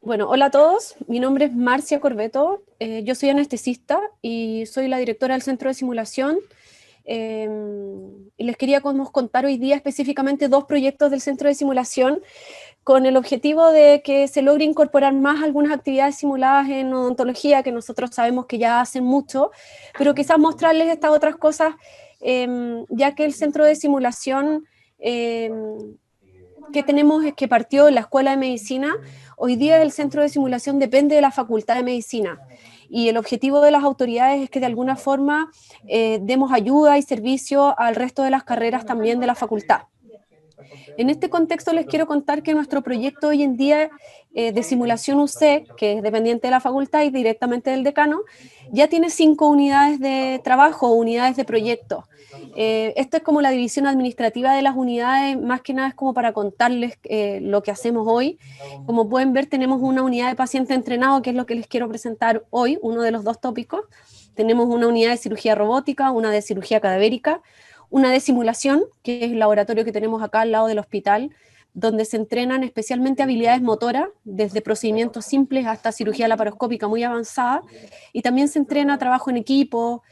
Bueno, hola a todos, mi nombre es Marcia Corbeto, yo soy anestesista y soy la directora del Centro de Simulación. eh, y les quería contar hoy día específicamente dos proyectos del Centro de Simulación con el objetivo de que se logre incorporar más algunas actividades simuladas en odontología que nosotros sabemos que ya hacen mucho, pero quizás mostrarles estas otras cosas, ya que el Centro de Simulación eh, que tenemos es que partió en la Escuela de Medicina. Hoy día el centro de simulación depende de la Facultad de Medicina y el objetivo de las autoridades es que de alguna forma demos ayuda y servicio al resto de las carreras también de la facultad. En este contexto les quiero contar que nuestro proyecto hoy en día de simulación UC, que es dependiente de la facultad y directamente del decano, ya tiene 5 unidades de trabajo, unidades de proyecto. Esto es como la división administrativa de las unidades, más que nada es como para contarles lo que hacemos hoy. Como pueden ver, tenemos una unidad de paciente entrenado, que es lo que les quiero presentar hoy, uno de los dos tópicos. Tenemos una unidad de cirugía robótica, una de cirugía cadavérica, una de simulación, que es el laboratorio que tenemos acá al lado del hospital, donde se entrenan especialmente habilidades motoras, desde procedimientos simples hasta cirugía laparoscópica muy avanzada, y también se entrena trabajo en equipo,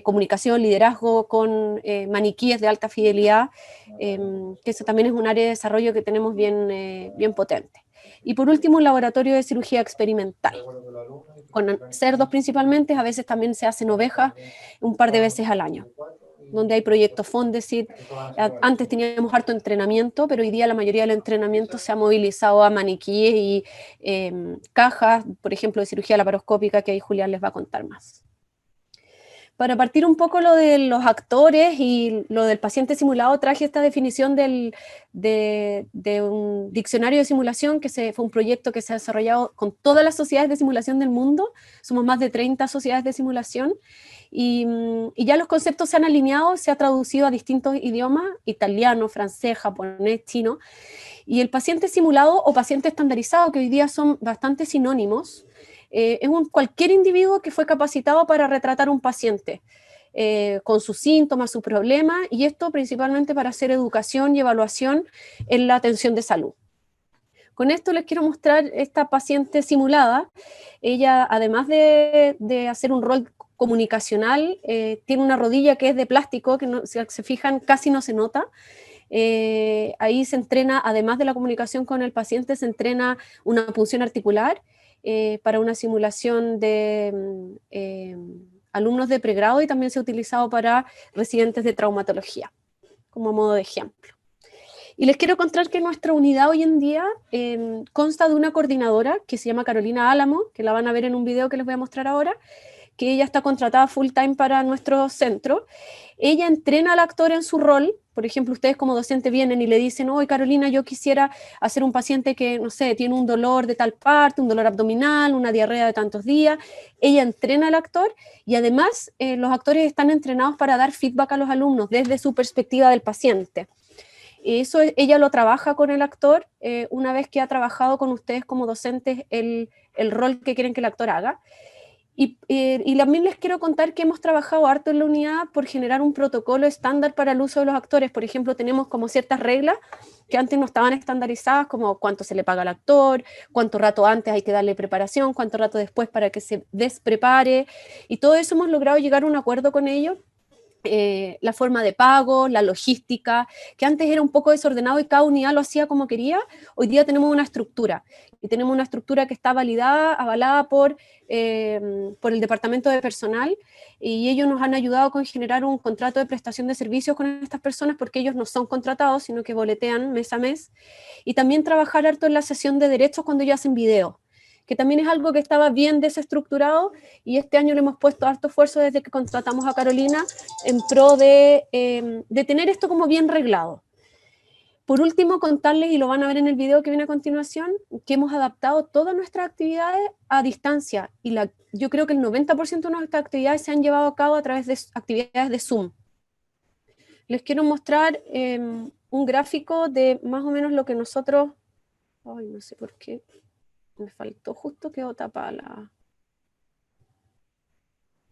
comunicación, liderazgo con maniquíes de alta fidelidad, que eso también es un área de desarrollo que tenemos bien potente. Y por último, un laboratorio de cirugía experimental, con cerdos principalmente, a veces también se hacen ovejas un par de veces al año, donde hay proyectos Fondesit. Antes teníamos harto entrenamiento, pero hoy día la mayoría del entrenamiento se ha movilizado a maniquíes y cajas, por ejemplo, de cirugía laparoscópica, que ahí Julián les va a contar más. Para partir un poco lo de los actores y lo del paciente simulado, traje esta definición de un diccionario de simulación, fue un proyecto que se ha desarrollado con todas las sociedades de simulación del mundo. Somos más de 30 sociedades de simulación y ya los conceptos se han alineado, se ha traducido a distintos idiomas: italiano, francés, japonés, chino. Y el paciente simulado o paciente estandarizado, que hoy día son bastante sinónimos, es cualquier individuo que fue capacitado para retratar un paciente, con sus síntomas, sus problemas, y esto principalmente para hacer educación y evaluación en la atención de salud. Con esto les quiero mostrar esta paciente simulada. Ella, además de hacer un rol comunicacional, tiene una rodilla que es de plástico, que no, si se fijan casi no se nota. Ahí se entrena, además de la comunicación con el paciente, se entrena una punción articular para una simulación de alumnos de pregrado, y también se ha utilizado para residentes de traumatología, como modo de ejemplo. Y les quiero contar que nuestra unidad hoy en día consta de una coordinadora que se llama Carolina Álamo, que la van a ver en un video que les voy a mostrar ahora, que ella está contratada full time para nuestro centro. Ella entrena al actor en su rol. Por ejemplo, ustedes como docente vienen y le dicen: oye, Carolina, yo quisiera hacer un paciente que, no sé, tiene un dolor de tal parte, un dolor abdominal, una diarrea de tantos días. Ella entrena al actor y además los actores están entrenados para dar feedback a los alumnos desde su perspectiva del paciente. Eso ella lo trabaja con el actor una vez que ha trabajado con ustedes como docentes el rol que quieren que el actor haga. Y también les quiero contar que hemos trabajado harto en la unidad por generar un protocolo estándar para el uso de los actores. Por ejemplo, tenemos como ciertas reglas que antes no estaban estandarizadas, como cuánto se le paga al actor, cuánto rato antes hay que darle preparación, cuánto rato después para que se desprepare, y todo eso hemos logrado llegar a un acuerdo con ellos. La forma de pago, la logística, que antes era un poco desordenado y cada unidad lo hacía como quería. Hoy día tenemos una estructura, y tenemos una estructura que está validada, avalada por el departamento de personal, y ellos nos han ayudado con generar un contrato de prestación de servicios con estas personas, porque ellos no son contratados, sino que boletean mes a mes, y también trabajar harto en la sesión de derechos cuando ellos hacen video, que también es algo que estaba bien desestructurado, y este año le hemos puesto harto esfuerzo desde que contratamos a Carolina en pro de tener esto como bien reglado. Por último, contarles, y lo van a ver en el video que viene a continuación, que hemos adaptado todas nuestras actividades a distancia, y yo creo que el 90% de nuestras actividades se han llevado a cabo a través de actividades de Zoom. Les quiero mostrar un gráfico de más o menos lo que nosotros... Ay, no sé por qué, me faltó, justo quedó tapada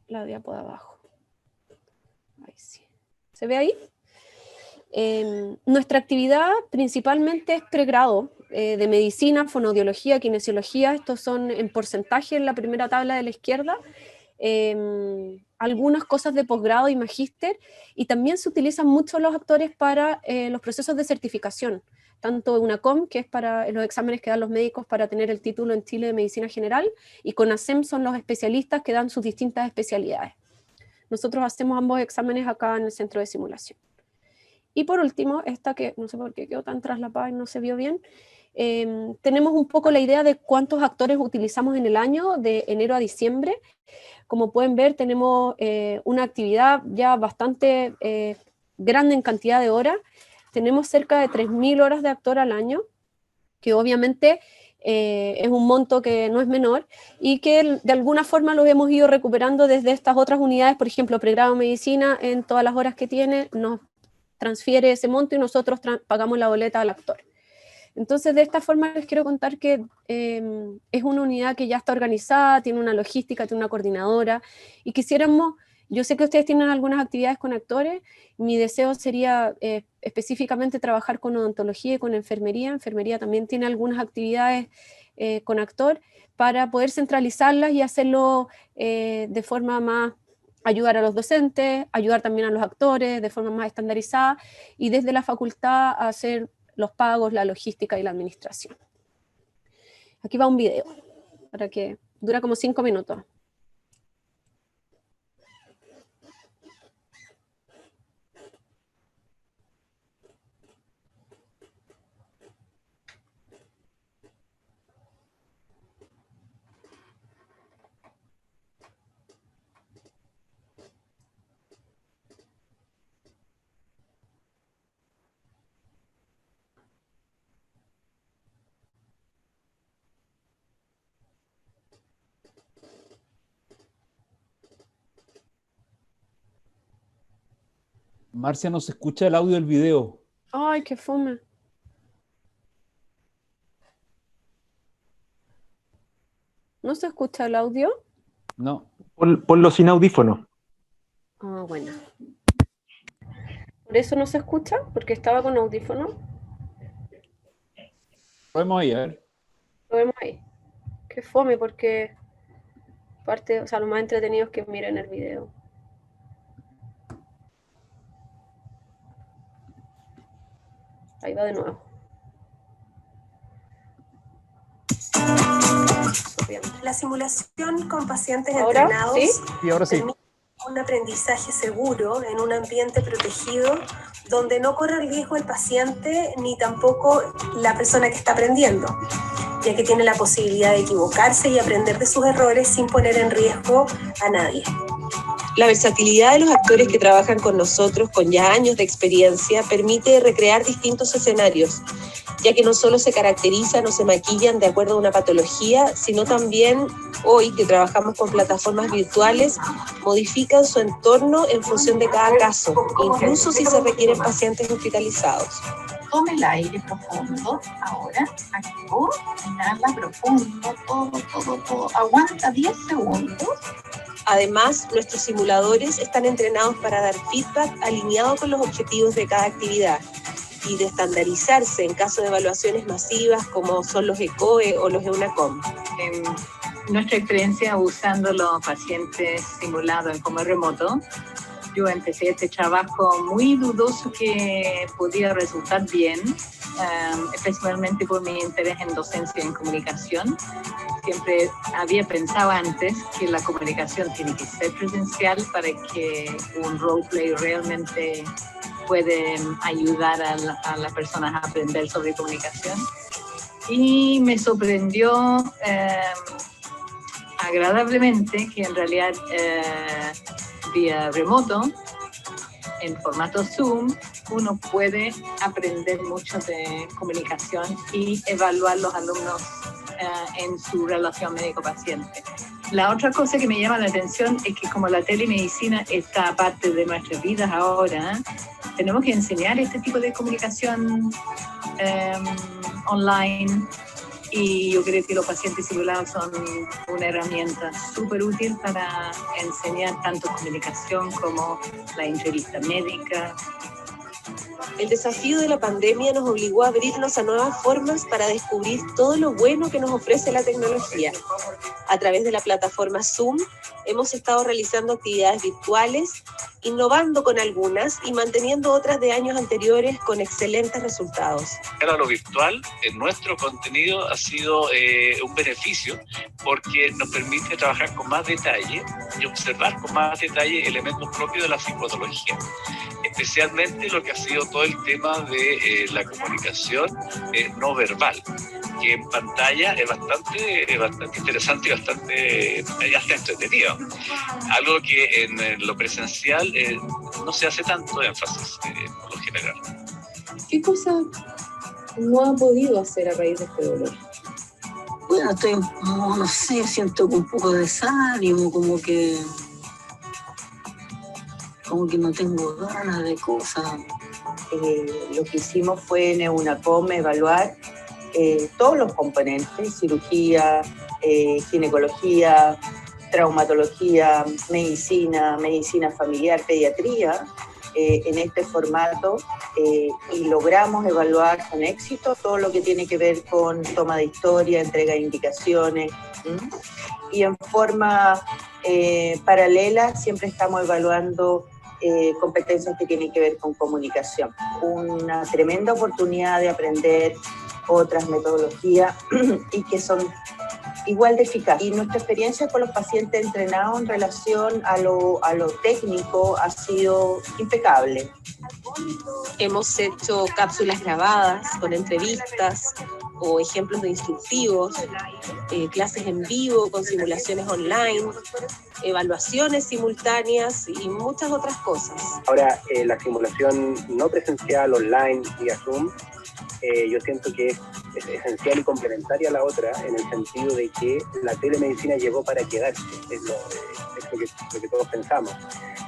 la diapo de abajo. Ahí sí. ¿Se ve ahí? Nuestra actividad principalmente es pregrado. de medicina, fonoaudiología, kinesiología, estos son en porcentaje en la primera tabla de la izquierda, algunas cosas de posgrado y magíster, y también se utilizan mucho los actores para los procesos de certificación, tanto UNACOM, que es para los exámenes que dan los médicos para tener el título en Chile de Medicina General, y CONASEM son los especialistas que dan sus distintas especialidades. Nosotros hacemos ambos exámenes acá en el centro de simulación. Y por último, esta que no sé por qué quedó tan traslapada y no se vio bien, tenemos un poco la idea de cuántos actores utilizamos en el año, de enero a diciembre. Como pueden ver, tenemos una actividad ya bastante grande en cantidad de horas. Tenemos cerca de 3.000 horas de actor al año, que obviamente es un monto que no es menor, y que de alguna forma lo hemos ido recuperando desde estas otras unidades. Por ejemplo, pregrado en medicina, en todas las horas que tiene, nos transfiere ese monto y nosotros pagamos la boleta al actor. Entonces, de esta forma les quiero contar que es una unidad que ya está organizada, tiene una logística, tiene una coordinadora, y quisiéramos, yo sé que ustedes tienen algunas actividades con actores, mi deseo sería específicamente trabajar con odontología y con enfermería. Enfermería también tiene algunas actividades con actor, para poder centralizarlas y hacerlo de forma más, ayudar a los docentes, ayudar también a los actores de forma más estandarizada, y desde la facultad a hacer los pagos, la logística y la administración. Aquí va un video, para que dura como 5 minutos. Marcia, no se escucha el audio del video. Ay, qué fome. ¿No se escucha el audio? No. Ponlo sin audífono. Ah, bueno. ¿Por eso no se escucha? ¿Porque estaba con audífono? Podemos ir, a ver. Lo vemos ahí. Qué fome, porque parte, o sea, lo más entretenido es que miren el video. Ahí va de nuevo. La simulación con pacientes ¿Ahora? entrenados ¿Sí? Sí, ahora sí. permite un aprendizaje seguro en un ambiente protegido, donde no corre riesgo el paciente ni tampoco la persona que está aprendiendo, ya que tiene la posibilidad de equivocarse y aprender de sus errores sin poner en riesgo a nadie. La versatilidad de los actores que trabajan con nosotros, con ya años de experiencia, permite recrear distintos escenarios, ya que no solo se caracterizan o se maquillan de acuerdo a una patología, sino también, hoy que trabajamos con plataformas virtuales, modifican su entorno en función de cada caso, incluso si se requieren pacientes hospitalizados. Tome el aire profundo, ahora, activo, inhala profundo, todo, aguanta 10 segundos. Además, nuestros simuladores están entrenados para dar feedback alineado con los objetivos de cada actividad y de estandarizarse en caso de evaluaciones masivas como son los ECOE o los EUNACOM. En nuestra experiencia usando los pacientes simulados en forma remoto, yo empecé este trabajo muy dudoso que podía resultar bien, especialmente por mi interés en docencia en comunicación. Siempre había pensado antes que la comunicación tiene que ser presencial para que un roleplay realmente puede ayudar a las personas a aprender sobre comunicación. Y me sorprendió agradablemente que en realidad vía remoto, en formato Zoom, uno puede aprender mucho de comunicación y evaluar los alumnos en su relación médico-paciente. La otra cosa que me llama la atención es que como la telemedicina está parte de nuestras vidas ahora, tenemos que enseñar este tipo de comunicación online, y yo creo que los pacientes simulados son una herramienta súper útil para enseñar tanto comunicación como la entrevista médica. El desafío de la pandemia nos obligó a abrirnos a nuevas formas para descubrir todo lo bueno que nos ofrece la tecnología. A través de la plataforma Zoom hemos estado realizando actividades virtuales, innovando con algunas y manteniendo otras de años anteriores con excelentes resultados. Ahora lo virtual en nuestro contenido ha sido un beneficio porque nos permite trabajar con más detalle y observar con más detalle elementos propios de la psicopatología, especialmente lo que ha sido todo el tema de la comunicación no verbal, que en pantalla es bastante interesante y bastante hasta entretenido. Algo que en lo presencial no se hace tanto énfasis por lo general. ¿Qué cosa no ha podido hacer a raíz de este dolor? Bueno, no sé, siento un poco de desánimo, como que no tengo ganas de cosas. Lo que hicimos fue en EUNACOM evaluar todos los componentes, cirugía, ginecología, traumatología, medicina familiar, pediatría, en este formato, y logramos evaluar con éxito todo lo que tiene que ver con toma de historia, entrega de indicaciones, y en forma paralela siempre estamos evaluando competencias que tienen que ver con comunicación. Una tremenda oportunidad de aprender otras metodologías y que son igual de eficaces. Y nuestra experiencia con los pacientes entrenados en relación a lo técnico ha sido impecable. Hemos hecho cápsulas grabadas con entrevistas o ejemplos de instructivos, clases en vivo con simulaciones online, evaluaciones simultáneas y muchas otras cosas. Ahora, la simulación no presencial, online, vía Zoom, yo siento que es esencial y complementaria a la otra, en el sentido de que la telemedicina llegó para quedarse, es lo que todos pensamos.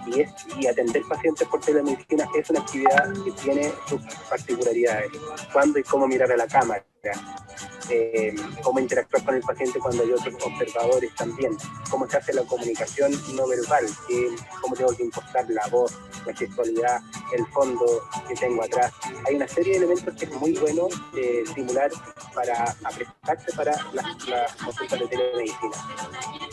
Y atender pacientes por telemedicina es una actividad que tiene sus particularidades. Cuándo y cómo mirar a la cámara, cómo interactuar con el paciente cuando hay otros observadores también, cómo se hace la comunicación no verbal, cómo tengo que impostar la voz, la gestualidad, el fondo que tengo atrás. Hay una serie de elementos que es muy bueno simular para apretarse para las consultas de telemedicina.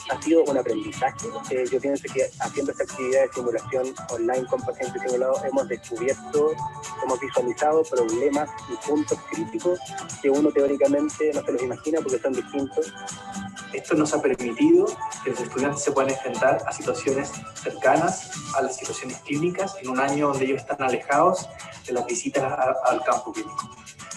Ha sido un aprendizaje. Yo pienso que haciendo esta actividad de simulación online con pacientes simulados hemos descubierto, hemos visualizado problemas y puntos críticos que uno teóricamente no se los imagina porque son distintos. Esto nos ha permitido que los estudiantes se puedan enfrentar a situaciones cercanas a las situaciones clínicas en un año donde ellos están alejados de las visitas al campo clínico.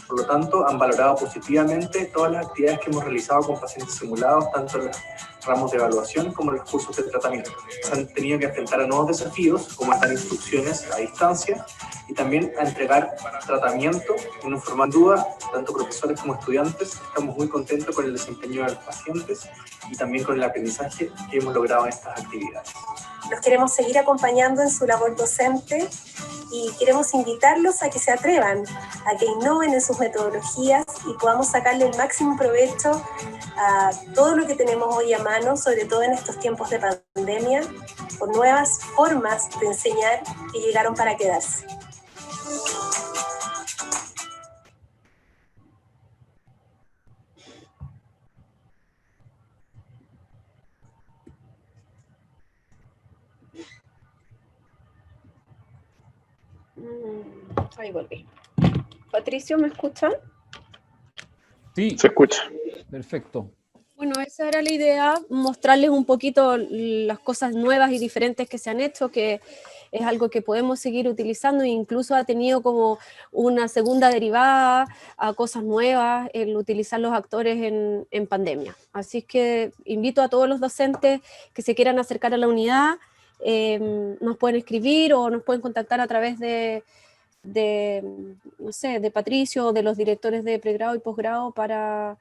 Por lo tanto, han valorado positivamente todas las actividades que hemos realizado con pacientes simulados, tanto en los ramos de evaluación como en los cursos de tratamiento. Se han tenido que enfrentar a nuevos desafíos, como dar instrucciones a distancia y también a entregar tratamiento en un formato de duda, tanto profesores como estudiantes. Estamos muy contentos con el desempeño de los pacientes y también con el aprendizaje que hemos logrado en estas actividades. Los queremos seguir acompañando en su labor docente y queremos invitarlos a que se atrevan, a que innoven en sus metodologías y podamos sacarle el máximo provecho a todo lo que tenemos hoy a mano, sobre todo en estos tiempos de pandemia, con nuevas formas de enseñar que llegaron para quedarse. Ahí volví. Patricio, ¿me escuchan? Sí, Se escucha. perfecto. Bueno, esa era la idea, mostrarles un poquito las cosas nuevas y diferentes que se han hecho, que es algo que podemos seguir utilizando e incluso ha tenido como una segunda derivada a cosas nuevas el utilizar los actores en pandemia. Así que invito a todos los docentes que se quieran acercar a la unidad, nos pueden escribir o nos pueden contactar a través de no sé, de Patricio o de los directores de pregrado y posgrado para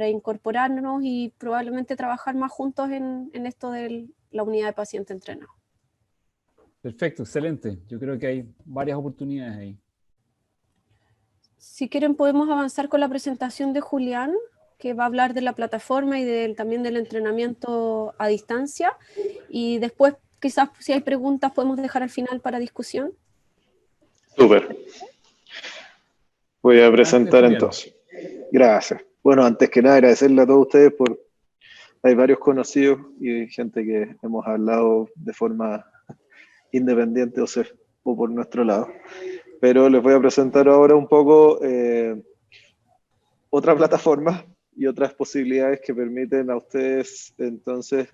incorporarnos y probablemente trabajar más juntos en esto de la unidad de paciente entrenado. Perfecto, excelente. Yo creo que hay varias oportunidades ahí. Si quieren podemos avanzar con la presentación de Julián, que va a hablar de la plataforma y también del entrenamiento a distancia. Y después, quizás si hay preguntas, podemos dejar al final para discusión. Súper. Voy a presentar entonces. Gracias. Bueno, antes que nada agradecerle a todos ustedes por... Hay varios conocidos y gente que hemos hablado de forma independiente o por nuestro lado. Pero les voy a presentar ahora un poco otra plataforma y otras posibilidades que permiten a ustedes entonces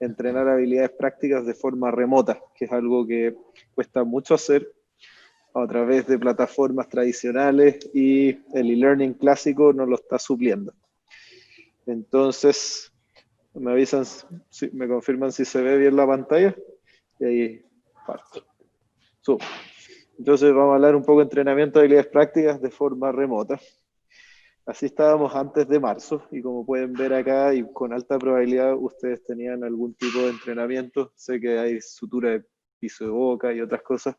entrenar habilidades prácticas de forma remota, que es algo que cuesta mucho hacer a través de plataformas tradicionales y el e-learning clásico nos lo está supliendo. Entonces, me avisan, me confirman si se ve bien la pantalla y ahí parto. Entonces vamos a hablar un poco de entrenamiento de habilidades prácticas de forma remota. Así estábamos antes de marzo y como pueden ver acá y con alta probabilidad ustedes tenían algún tipo de entrenamiento. Sé que hay sutura de piso de boca y otras cosas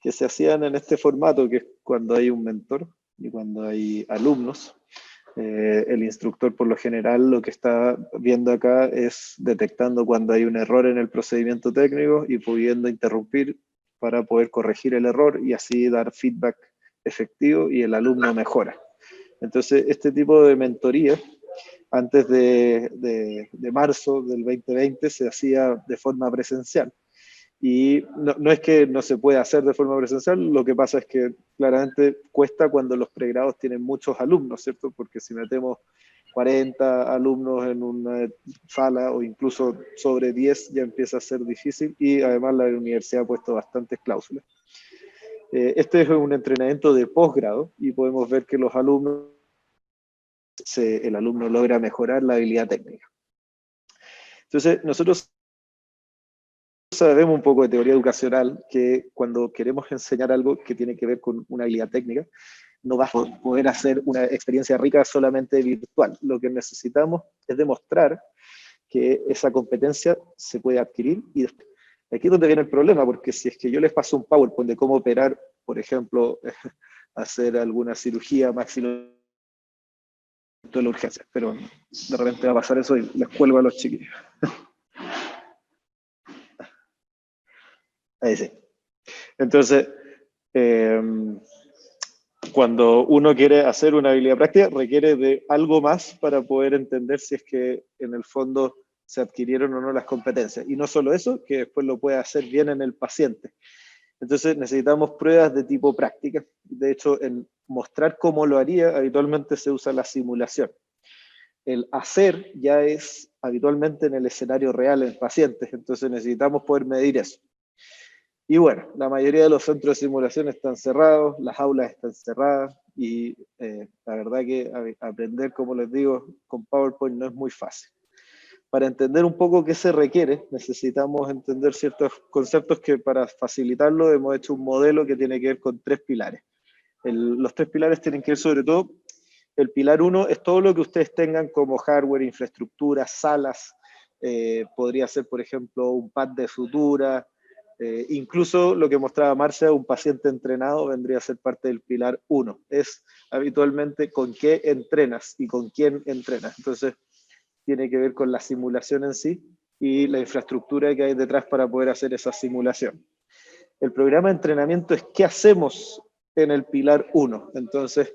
que se hacían en este formato, que es cuando hay un mentor y cuando hay alumnos. El instructor por lo general lo que está viendo acá es detectando cuando hay un error en el procedimiento técnico y pudiendo interrumpir para poder corregir el error y así dar feedback efectivo y el alumno mejora. Entonces, este tipo de mentoría, antes de marzo del 2020, se hacía de forma presencial. Y no es que no se pueda hacer de forma presencial, lo que pasa es que claramente cuesta cuando los pregrados tienen muchos alumnos, ¿cierto? Porque si metemos 40 alumnos en una sala o incluso sobre 10 ya empieza a ser difícil y además la universidad ha puesto bastantes cláusulas. Este es un entrenamiento de posgrado y podemos ver que los alumnos, el alumno logra mejorar la habilidad técnica. Entonces, nosotros sabemos un poco de teoría educacional que cuando queremos enseñar algo que tiene que ver con una habilidad técnica, no va a poder hacer una experiencia rica solamente virtual. Lo que necesitamos es demostrar que esa competencia se puede adquirir y después. Aquí es donde viene el problema, porque si es que yo les paso un PowerPoint de cómo operar, por ejemplo, hacer alguna cirugía maxilofacial de la urgencia, pero de repente va a pasar eso y les cuelgo a los chiquillos. Ahí sí. Entonces, cuando uno quiere hacer una habilidad práctica, requiere de algo más para poder entender si es que en el fondo se adquirieron o no las competencias. Y no solo eso, que después lo puede hacer bien en el paciente. Entonces necesitamos pruebas de tipo práctica. De hecho, en mostrar cómo lo haría, habitualmente se usa la simulación. El hacer ya es habitualmente en el escenario real en pacientes, entonces necesitamos poder medir eso. Y bueno, la mayoría de los centros de simulación están cerrados, las aulas están cerradas y la verdad que aprender, como les digo, con PowerPoint no es muy fácil. Para entender un poco qué se requiere, necesitamos entender ciertos conceptos que para facilitarlo hemos hecho un modelo que tiene que ver con 3 pilares. Los 3 pilares tienen que ver sobre todo, el pilar 1 es todo lo que ustedes tengan como hardware, infraestructura, salas, podría ser por ejemplo un pad de sutura, incluso lo que mostraba Marcia, un paciente entrenado vendría a ser parte del pilar 1. Es habitualmente con qué entrenas y con quién entrenas. Entonces, tiene que ver con la simulación en sí y la infraestructura que hay detrás para poder hacer esa simulación. El programa de entrenamiento es qué hacemos en el pilar 1. Entonces,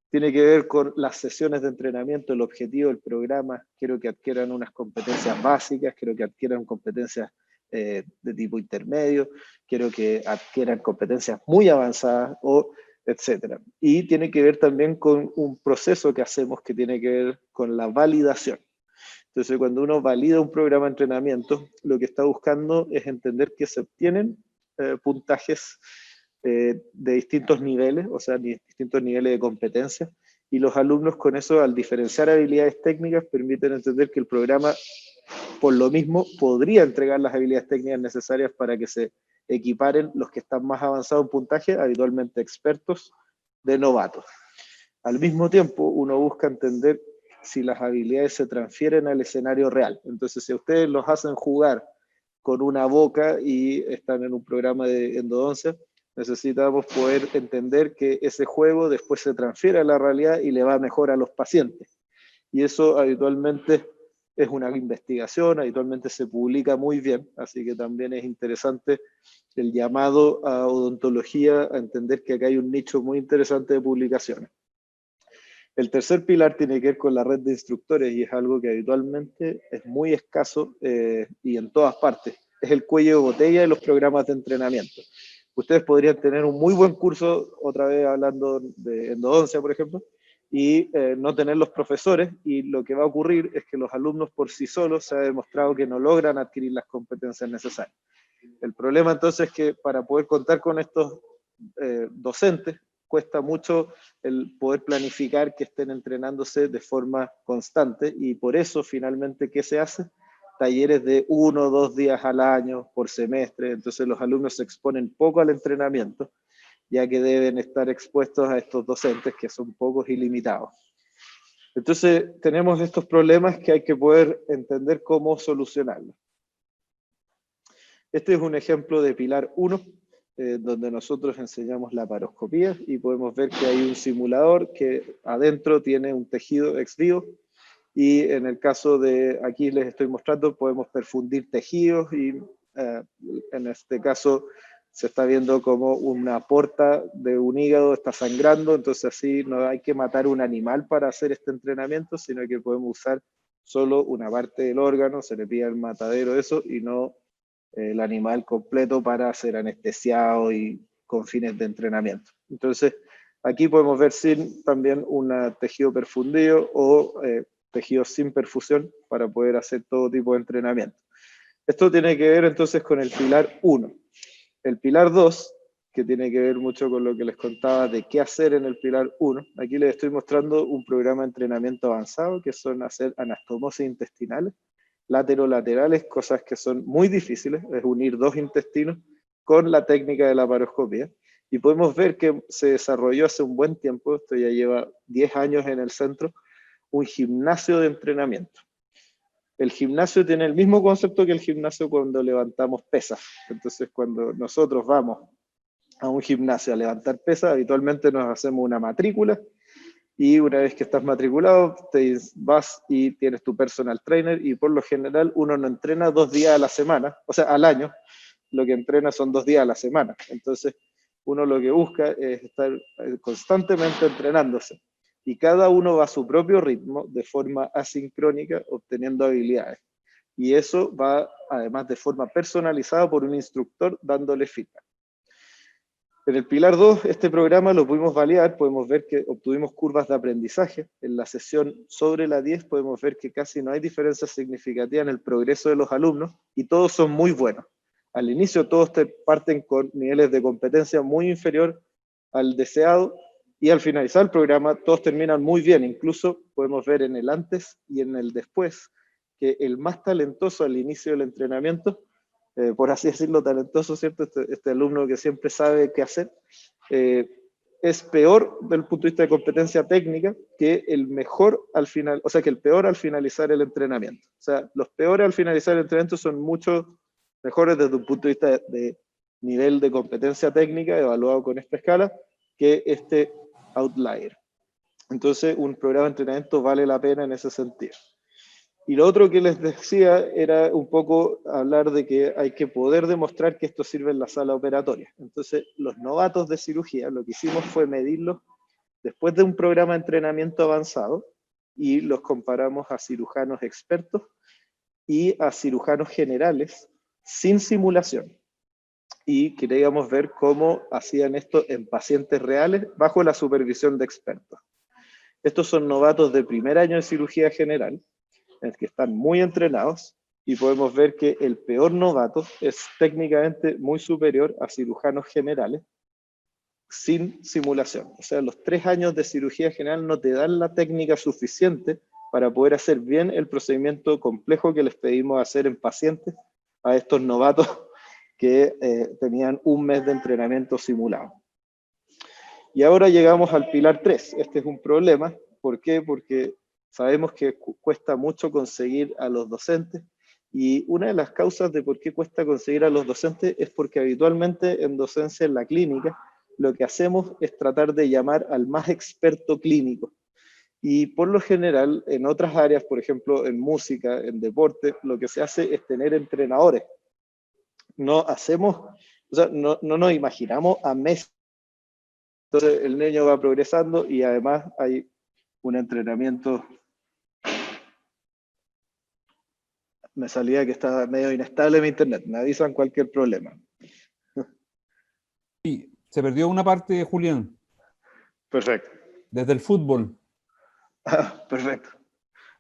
tiene que ver con las sesiones de entrenamiento, el objetivo del programa. Quiero que adquieran unas competencias básicas, quiero que adquieran competencias de tipo intermedio, quiero que adquieran competencias muy avanzadas, etcétera. Y tiene que ver también con un proceso que hacemos que tiene que ver con la validación. Entonces, cuando uno valida un programa de entrenamiento, lo que está buscando es entender que se obtienen puntajes de distintos niveles, o sea, distintos niveles de competencia, y los alumnos con eso, al diferenciar habilidades técnicas, permiten entender que el programa, por lo mismo, podría entregar las habilidades técnicas necesarias para que se equiparen los que están más avanzados en puntaje, habitualmente expertos, de novatos. Al mismo tiempo, uno busca entender si las habilidades se transfieren al escenario real. Entonces, si ustedes los hacen jugar con una boca y están en un programa de endodoncia, necesitamos poder entender que ese juego después se transfiere a la realidad y le va mejor a los pacientes. Y eso habitualmente es una investigación, habitualmente se publica muy bien, así que también es interesante el llamado a odontología a entender que acá hay un nicho muy interesante de publicaciones. El tercer pilar tiene que ver con la red de instructores y es algo que habitualmente es muy escaso y en todas partes. Es el cuello de botella de los programas de entrenamiento. Ustedes podrían tener un muy buen curso, otra vez hablando de endodoncia, por ejemplo, y no tener los profesores, y lo que va a ocurrir es que los alumnos por sí solos se ha demostrado que no logran adquirir las competencias necesarias. El problema entonces es que para poder contar con estos docentes, cuesta mucho el poder planificar que estén entrenándose de forma constante, y por eso finalmente, ¿qué se hace? Talleres de 1 o 2 días al año, por semestre, entonces los alumnos se exponen poco al entrenamiento, ya que deben estar expuestos a estos docentes que son pocos y limitados. Entonces tenemos estos problemas que hay que poder entender cómo solucionarlos. Este es un ejemplo de pilar 1, donde nosotros enseñamos la laparoscopía y podemos ver que hay un simulador que adentro tiene un tejido ex vivo, y en el caso de, aquí les estoy mostrando, podemos perfundir tejidos y en este caso se está viendo como una porta de un hígado está sangrando, entonces así no hay que matar un animal para hacer este entrenamiento, sino que podemos usar solo una parte del órgano, se le pide al matadero eso y no el animal completo para ser anestesiado y con fines de entrenamiento. Entonces, aquí podemos ver también un tejido perfundido o tejidos sin perfusión para poder hacer todo tipo de entrenamiento. Esto tiene que ver entonces con el pilar 1. El pilar 2, que tiene que ver mucho con lo que les contaba de qué hacer en el pilar 1, aquí les estoy mostrando un programa de entrenamiento avanzado que son hacer anastomosis intestinales, laterolaterales, cosas que son muy difíciles, es unir 2 intestinos con la técnica de la laparoscopía, y podemos ver que se desarrolló hace un buen tiempo, esto ya lleva 10 años en el centro, un gimnasio de entrenamiento. El gimnasio tiene el mismo concepto que el gimnasio cuando levantamos pesas, entonces cuando nosotros vamos a un gimnasio a levantar pesas, habitualmente nos hacemos una matrícula, y una vez que estás matriculado, te vas y tienes tu personal trainer, y por lo general uno no entrena 2 días a la semana, o sea, al año, lo que entrena son 2 días a la semana. Entonces, uno lo que busca es estar constantemente entrenándose, y cada uno va a su propio ritmo, de forma asincrónica, obteniendo habilidades. Y eso va, además, de forma personalizada por un instructor dándole feedback. En el pilar 2, este programa lo pudimos validar, podemos ver que obtuvimos curvas de aprendizaje. En la sesión sobre la 10 podemos ver que casi no hay diferencia significativa en el progreso de los alumnos y todos son muy buenos. Al inicio todos parten con niveles de competencia muy inferior al deseado y al finalizar el programa todos terminan muy bien. Incluso podemos ver en el antes y en el después que el más talentoso al inicio del entrenamiento, por así decirlo, talentoso, ¿cierto? Este alumno que siempre sabe qué hacer, es peor desde el punto de vista de competencia técnica que el mejor al final, o sea, que el peor al finalizar el entrenamiento. O sea, los peores al finalizar el entrenamiento son mucho mejores desde un punto de vista de nivel de competencia técnica evaluado con esta escala que este outlier. Entonces, un programa de entrenamiento vale la pena en ese sentido. Y lo otro que les decía era un poco hablar de que hay que poder demostrar que esto sirve en la sala operatoria. Entonces, los novatos de cirugía, lo que hicimos fue medirlos después de un programa de entrenamiento avanzado y los comparamos a cirujanos expertos y a cirujanos generales sin simulación. Y queríamos ver cómo hacían esto en pacientes reales bajo la supervisión de expertos. Estos son novatos de primer año de cirugía general, en el que están muy entrenados, y podemos ver que el peor novato es técnicamente muy superior a cirujanos generales sin simulación. O sea, los 3 años de cirugía general no te dan la técnica suficiente para poder hacer bien el procedimiento complejo que les pedimos hacer en pacientes a estos novatos que tenían 1 mes de entrenamiento simulado. Y ahora llegamos al pilar 3. Este es un problema. ¿Por qué? Porque sabemos que cuesta mucho conseguir a los docentes, y una de las causas de por qué cuesta conseguir a los docentes es porque habitualmente en docencia en la clínica lo que hacemos es tratar de llamar al más experto clínico. Y por lo general, en otras áreas, por ejemplo, en música, en deporte, lo que se hace es tener entrenadores. No hacemos, o sea, no nos imaginamos a Messi. Entonces el niño va progresando y además hay un entrenamiento. Me salía que estaba medio inestable mi internet, me avisan cualquier problema. Sí, se perdió una parte, Julián. Perfecto. Desde el fútbol. Perfecto.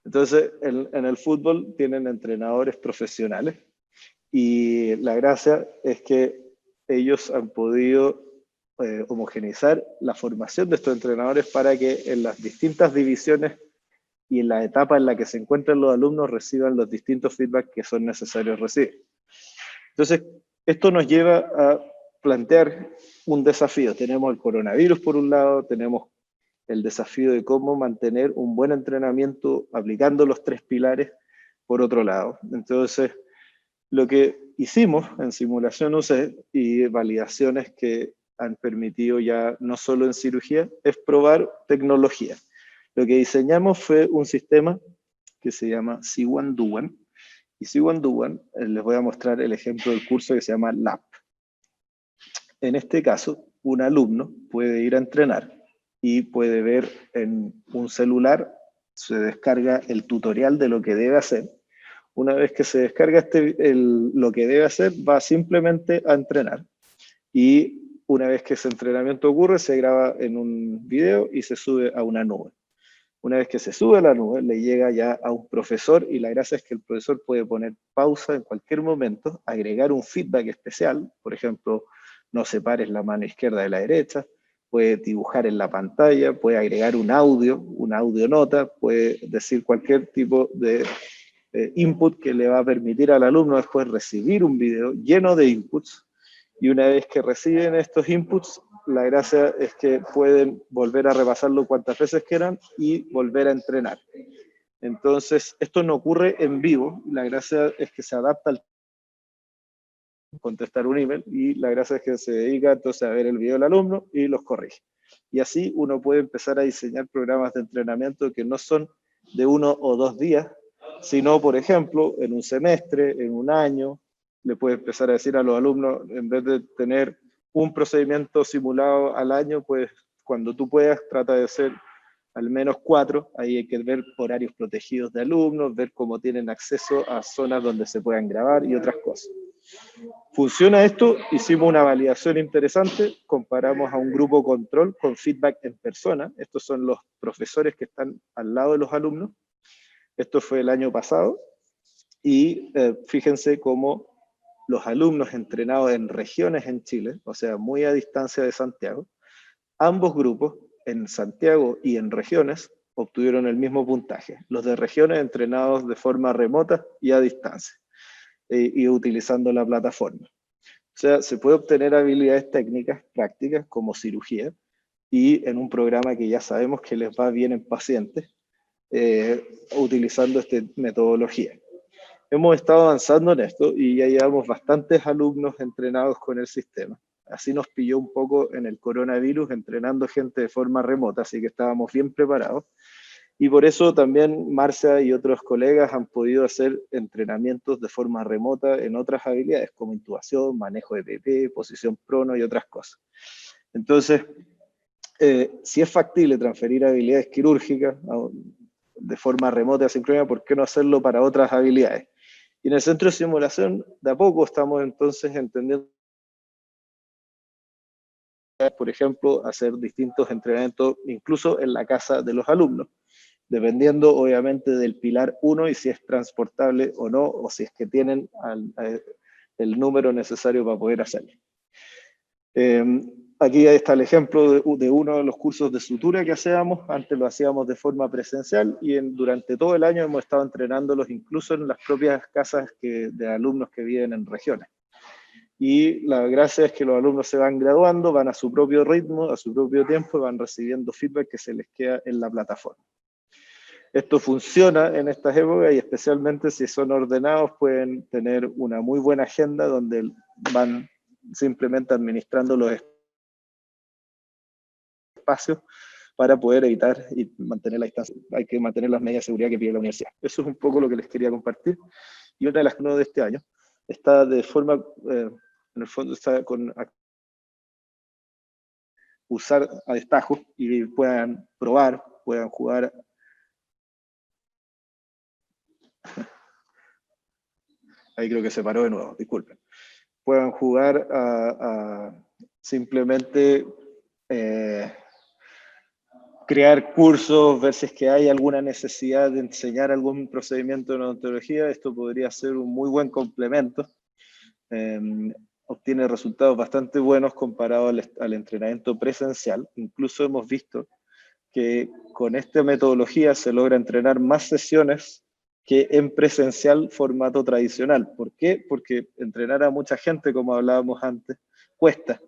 Entonces, en el fútbol tienen entrenadores profesionales y la gracia es que ellos han podido homogeneizar la formación de estos entrenadores para que en las distintas divisiones y en la etapa en la que se encuentran los alumnos reciban los distintos feedbacks que son necesarios recibir. Entonces, esto nos lleva a plantear un desafío. Tenemos el coronavirus por un lado, tenemos el desafío de cómo mantener un buen entrenamiento aplicando los 3 pilares por otro lado. Entonces, lo que hicimos en simulación UC y validaciones que han permitido ya no solo en cirugía, es probar tecnología. Lo que diseñamos fue un sistema que se llama See-One Do-One. Y See-One Do-One, les voy a mostrar el ejemplo del curso que se llama LAP. En este caso, un alumno puede ir a entrenar y puede ver en un celular, se descarga el tutorial de lo que debe hacer. Una vez que se descarga lo que debe hacer, va simplemente a entrenar. Y una vez que ese entrenamiento ocurre, se graba en un video y se sube a una nube. Una vez que se sube a la nube, le llega ya a un profesor y la gracia es que el profesor puede poner pausa en cualquier momento, agregar un feedback especial, por ejemplo, no separes la mano izquierda de la derecha, puede dibujar en la pantalla, puede agregar un audio, una audionota, puede decir cualquier tipo de input que le va a permitir al alumno después recibir un video lleno de inputs, y una vez que reciben estos inputs, la gracia es que pueden volver a repasarlo cuantas veces quieran y volver a entrenar. Entonces, esto no ocurre en vivo, la gracia es que se adapta al contestar un email, y la gracia es que se dedica entonces a ver el video del alumno y los corrige. Y así uno puede empezar a diseñar programas de entrenamiento que no son de 1 o 2 días, sino, por ejemplo, en un semestre, en un año, le puede empezar a decir a los alumnos, en vez de tener un procedimiento simulado al año, pues cuando tú puedas, trata de hacer al menos 4, ahí hay que ver horarios protegidos de alumnos, ver cómo tienen acceso a zonas donde se puedan grabar y otras cosas. ¿Funciona esto? Hicimos una validación interesante, comparamos a un grupo control con feedback en persona, estos son los profesores que están al lado de los alumnos, esto fue el año pasado, y fíjense cómo los alumnos entrenados en regiones en Chile, o sea, muy a distancia de Santiago, ambos grupos, en Santiago y en regiones, obtuvieron el mismo puntaje. Los de regiones entrenados de forma remota y a distancia, y utilizando la plataforma. O sea, se puede obtener habilidades técnicas, prácticas, como cirugía, y en un programa que ya sabemos que les va bien en pacientes, utilizando esta metodología. Hemos estado avanzando en esto y ya llevamos bastantes alumnos entrenados con el sistema. Así nos pilló un poco en el coronavirus entrenando gente de forma remota, así que estábamos bien preparados. Y por eso también Marcia y otros colegas han podido hacer entrenamientos de forma remota en otras habilidades, como intubación, manejo de PP, posición prono y otras cosas. Entonces, si es factible transferir habilidades quirúrgicas de forma remota y asincrónica, ¿por qué no hacerlo para otras habilidades? Y en el centro de simulación, de a poco estamos entonces entendiendo, por ejemplo, hacer distintos entrenamientos, incluso en la casa de los alumnos, dependiendo obviamente del pilar 1 y si es transportable o no, o si es que tienen el número necesario para poder hacerlo. Aquí está el ejemplo de uno de los cursos de sutura que hacíamos. Antes lo hacíamos de forma presencial y durante todo el año hemos estado entrenándolos incluso en las propias casas de alumnos que viven en regiones. Y la gracia es que los alumnos se van graduando, van a su propio ritmo, a su propio tiempo, y van recibiendo feedback que se les queda en la plataforma. Esto funciona en estas épocas y especialmente si son ordenados pueden tener una muy buena agenda donde van simplemente administrando los espacios para poder evitar y mantener la distancia. Hay que mantener las medidas de seguridad que pide la universidad. Eso es un poco lo que les quería compartir. Y otra de las cosas de este año está de forma, en el fondo está con usar a destajo y puedan probar, puedan jugar. Ahí creo que se paró de nuevo, disculpen. Puedan jugar a simplemente crear cursos, ver si es que hay alguna necesidad de enseñar algún procedimiento de odontología. Esto podría ser un muy buen complemento. Obtiene resultados bastante buenos comparado al entrenamiento presencial. Incluso hemos visto que con esta metodología se logra entrenar más sesiones que en presencial formato tradicional. ¿Por qué? Porque entrenar a mucha gente, como hablábamos antes, cuesta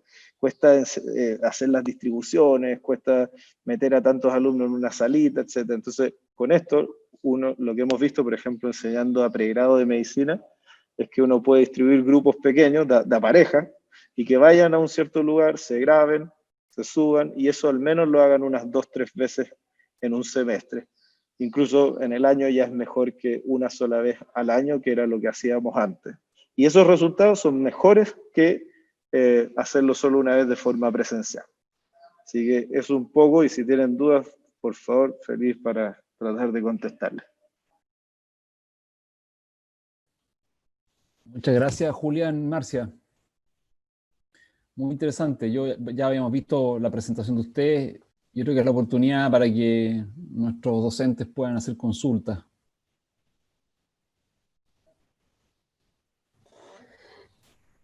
hacer las distribuciones, cuesta meter a tantos alumnos en una salita, etc. Entonces, con esto, lo que hemos visto, por ejemplo, enseñando a pregrado de medicina, es que uno puede distribuir grupos pequeños de pareja y que vayan a un cierto lugar, se graben, se suban, y eso al menos lo hagan unas 2 o 3 veces en un semestre. Incluso en el año ya es mejor que una sola vez al año, que era lo que hacíamos antes. Y esos resultados son mejores que hacerlo solo una vez de forma presencial. Así que eso un poco, y si tienen dudas, por favor, feliz para tratar de contestarles. Muchas gracias, Julián, Marcia. Muy interesante. Ya habíamos visto la presentación de ustedes. Yo creo que es la oportunidad para que nuestros docentes puedan hacer consultas.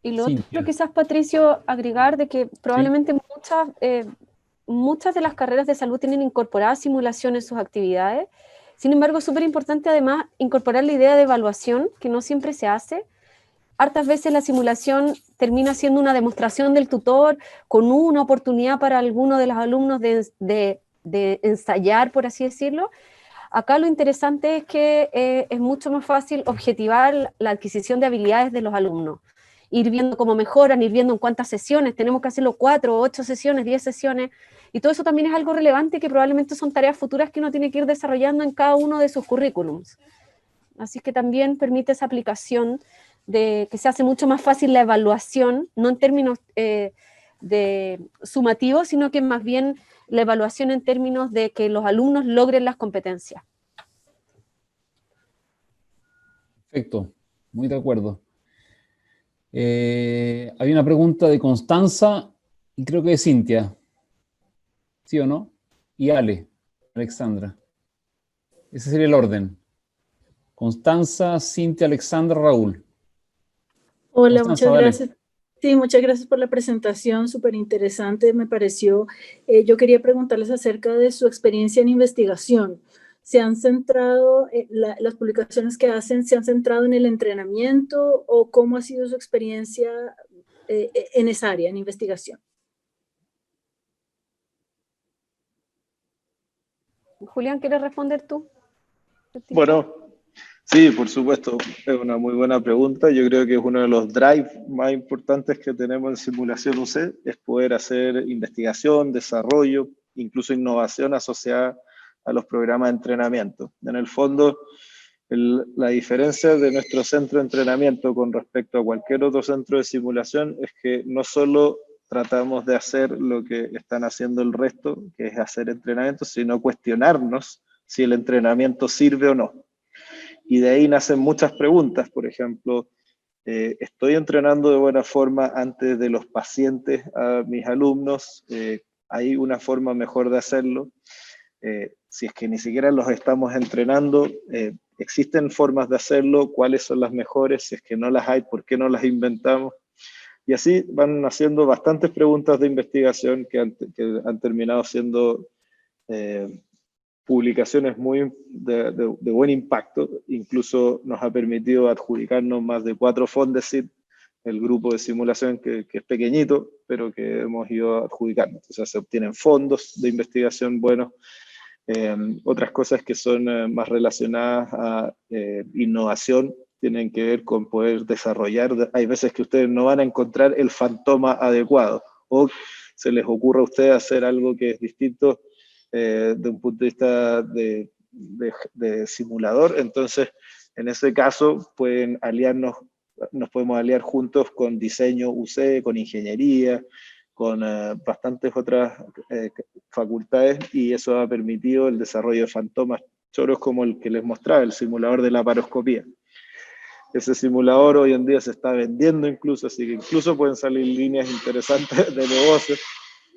Y lo otro, quizás, Patricio, agregar de que probablemente muchas de las carreras de salud tienen incorporadas simulación en sus actividades. Sin embargo, es súper importante además incorporar la idea de evaluación, que no siempre se hace. Hartas veces la simulación termina siendo una demostración del tutor con una oportunidad para alguno de los alumnos de ensayar, por así decirlo. Acá lo interesante es que es mucho más fácil objetivar la adquisición de habilidades de los alumnos. Ir viendo cómo mejoran, ir viendo en cuántas sesiones, tenemos que hacerlo 4, 8 sesiones, 10 sesiones, y todo eso también es algo relevante que probablemente son tareas futuras que uno tiene que ir desarrollando en cada uno de sus currículums. Así que también permite esa aplicación de que se hace mucho más fácil la evaluación, no en términos de sumativos, sino que más bien la evaluación en términos de que los alumnos logren las competencias. Perfecto, muy de acuerdo. Hay una pregunta de Constanza y creo que de Cintia. ¿Sí o no? Y Alexandra. Ese sería el orden. Constanza, Cintia, Alexandra, Raúl. Hola, Constanza, muchas dale. gracias. Sí, muchas gracias por la presentación, súper interesante me pareció. Yo quería preguntarles acerca de su experiencia en investigación. ¿Se han centrado, las publicaciones que hacen, se han centrado en el entrenamiento o cómo ha sido su experiencia en esa área, en investigación? Julián, ¿quieres responder tú? Bueno, sí, por supuesto, es una muy buena pregunta. Yo creo que es uno de los drives más importantes que tenemos en Simulación UC, es poder hacer investigación, desarrollo, incluso innovación asociada a los programas de entrenamiento. En el fondo, la diferencia de nuestro centro de entrenamiento con respecto a cualquier otro centro de simulación es que no solo tratamos de hacer lo que están haciendo el resto, que es hacer entrenamiento, sino cuestionarnos si el entrenamiento sirve o no. Y de ahí nacen muchas preguntas, por ejemplo, ¿estoy entrenando de buena forma antes de los pacientes a mis alumnos? ¿Hay una forma mejor de hacerlo? Si es que ni siquiera los estamos entrenando, ¿existen formas de hacerlo? ¿Cuáles son las mejores? Si es que no las hay, ¿por qué no las inventamos? Y así van haciendo bastantes preguntas de investigación que han terminado siendo publicaciones muy de buen impacto. Incluso nos ha permitido adjudicarnos más de 4 Fondesit, el grupo de simulación que es pequeñito, pero que hemos ido adjudicando. Entonces se obtienen fondos de investigación buenos. Otras cosas que son más relacionadas a innovación tienen que ver con poder desarrollar. Hay veces que ustedes no van a encontrar el fantoma adecuado, o se les ocurre a ustedes hacer algo que es distinto de un punto de vista de simulador. Entonces, en ese caso, pueden aliarnos, nos podemos aliar juntos con diseño UC, con ingeniería, con bastantes otras facultades, y eso ha permitido el desarrollo de fantomas choros como el que les mostraba, el simulador de laparoscopía. Ese simulador hoy en día se está vendiendo incluso, así que incluso pueden salir líneas interesantes de negocio,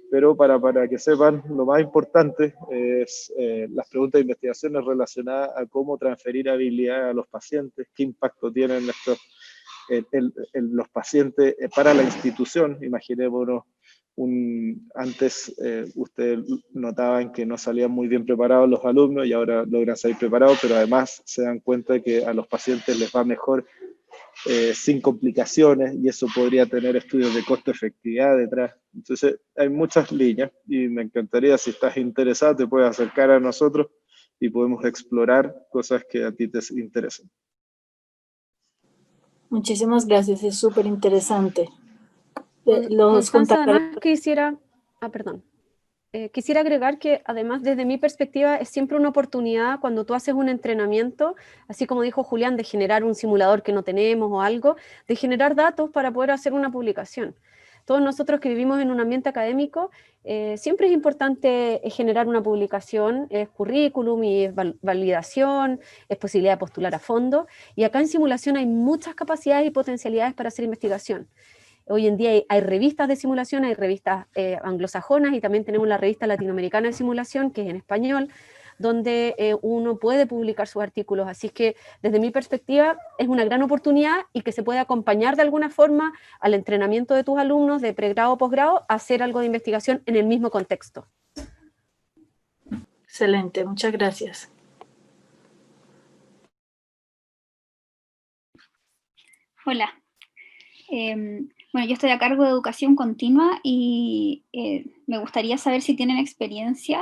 pero para que sepan, lo más importante es las preguntas de investigaciones relacionadas a cómo transferir habilidades a los pacientes, qué impacto tienen en los pacientes para la institución. Imaginémonos, antes ustedes notaban que no salían muy bien preparados los alumnos y ahora logran salir preparados, pero además se dan cuenta que a los pacientes les va mejor sin complicaciones, y eso podría tener estudios de costo-efectividad detrás. Entonces hay muchas líneas y me encantaría, si estás interesado, te puedes acercar a nosotros y podemos explorar cosas que a ti te interesen. Muchísimas gracias, es súper interesante. Constanza, además quisiera agregar que además desde mi perspectiva es siempre una oportunidad cuando tú haces un entrenamiento, así como dijo Julián, de generar un simulador que no tenemos o algo, de generar datos para poder hacer una publicación. Todos nosotros que vivimos en un ambiente académico, siempre es importante generar una publicación, es currículum y es validación, es posibilidad de postular a fondo, y acá en simulación hay muchas capacidades y potencialidades para hacer investigación. Hoy en día hay revistas de simulación, hay revistas anglosajonas, y también tenemos la revista latinoamericana de simulación, que es en español, donde uno puede publicar sus artículos. Así que desde mi perspectiva es una gran oportunidad, y que se puede acompañar de alguna forma al entrenamiento de tus alumnos de pregrado o posgrado a hacer algo de investigación en el mismo contexto. Excelente, muchas gracias. Hola. Bueno, yo estoy a cargo de educación continua y me gustaría saber si tienen experiencia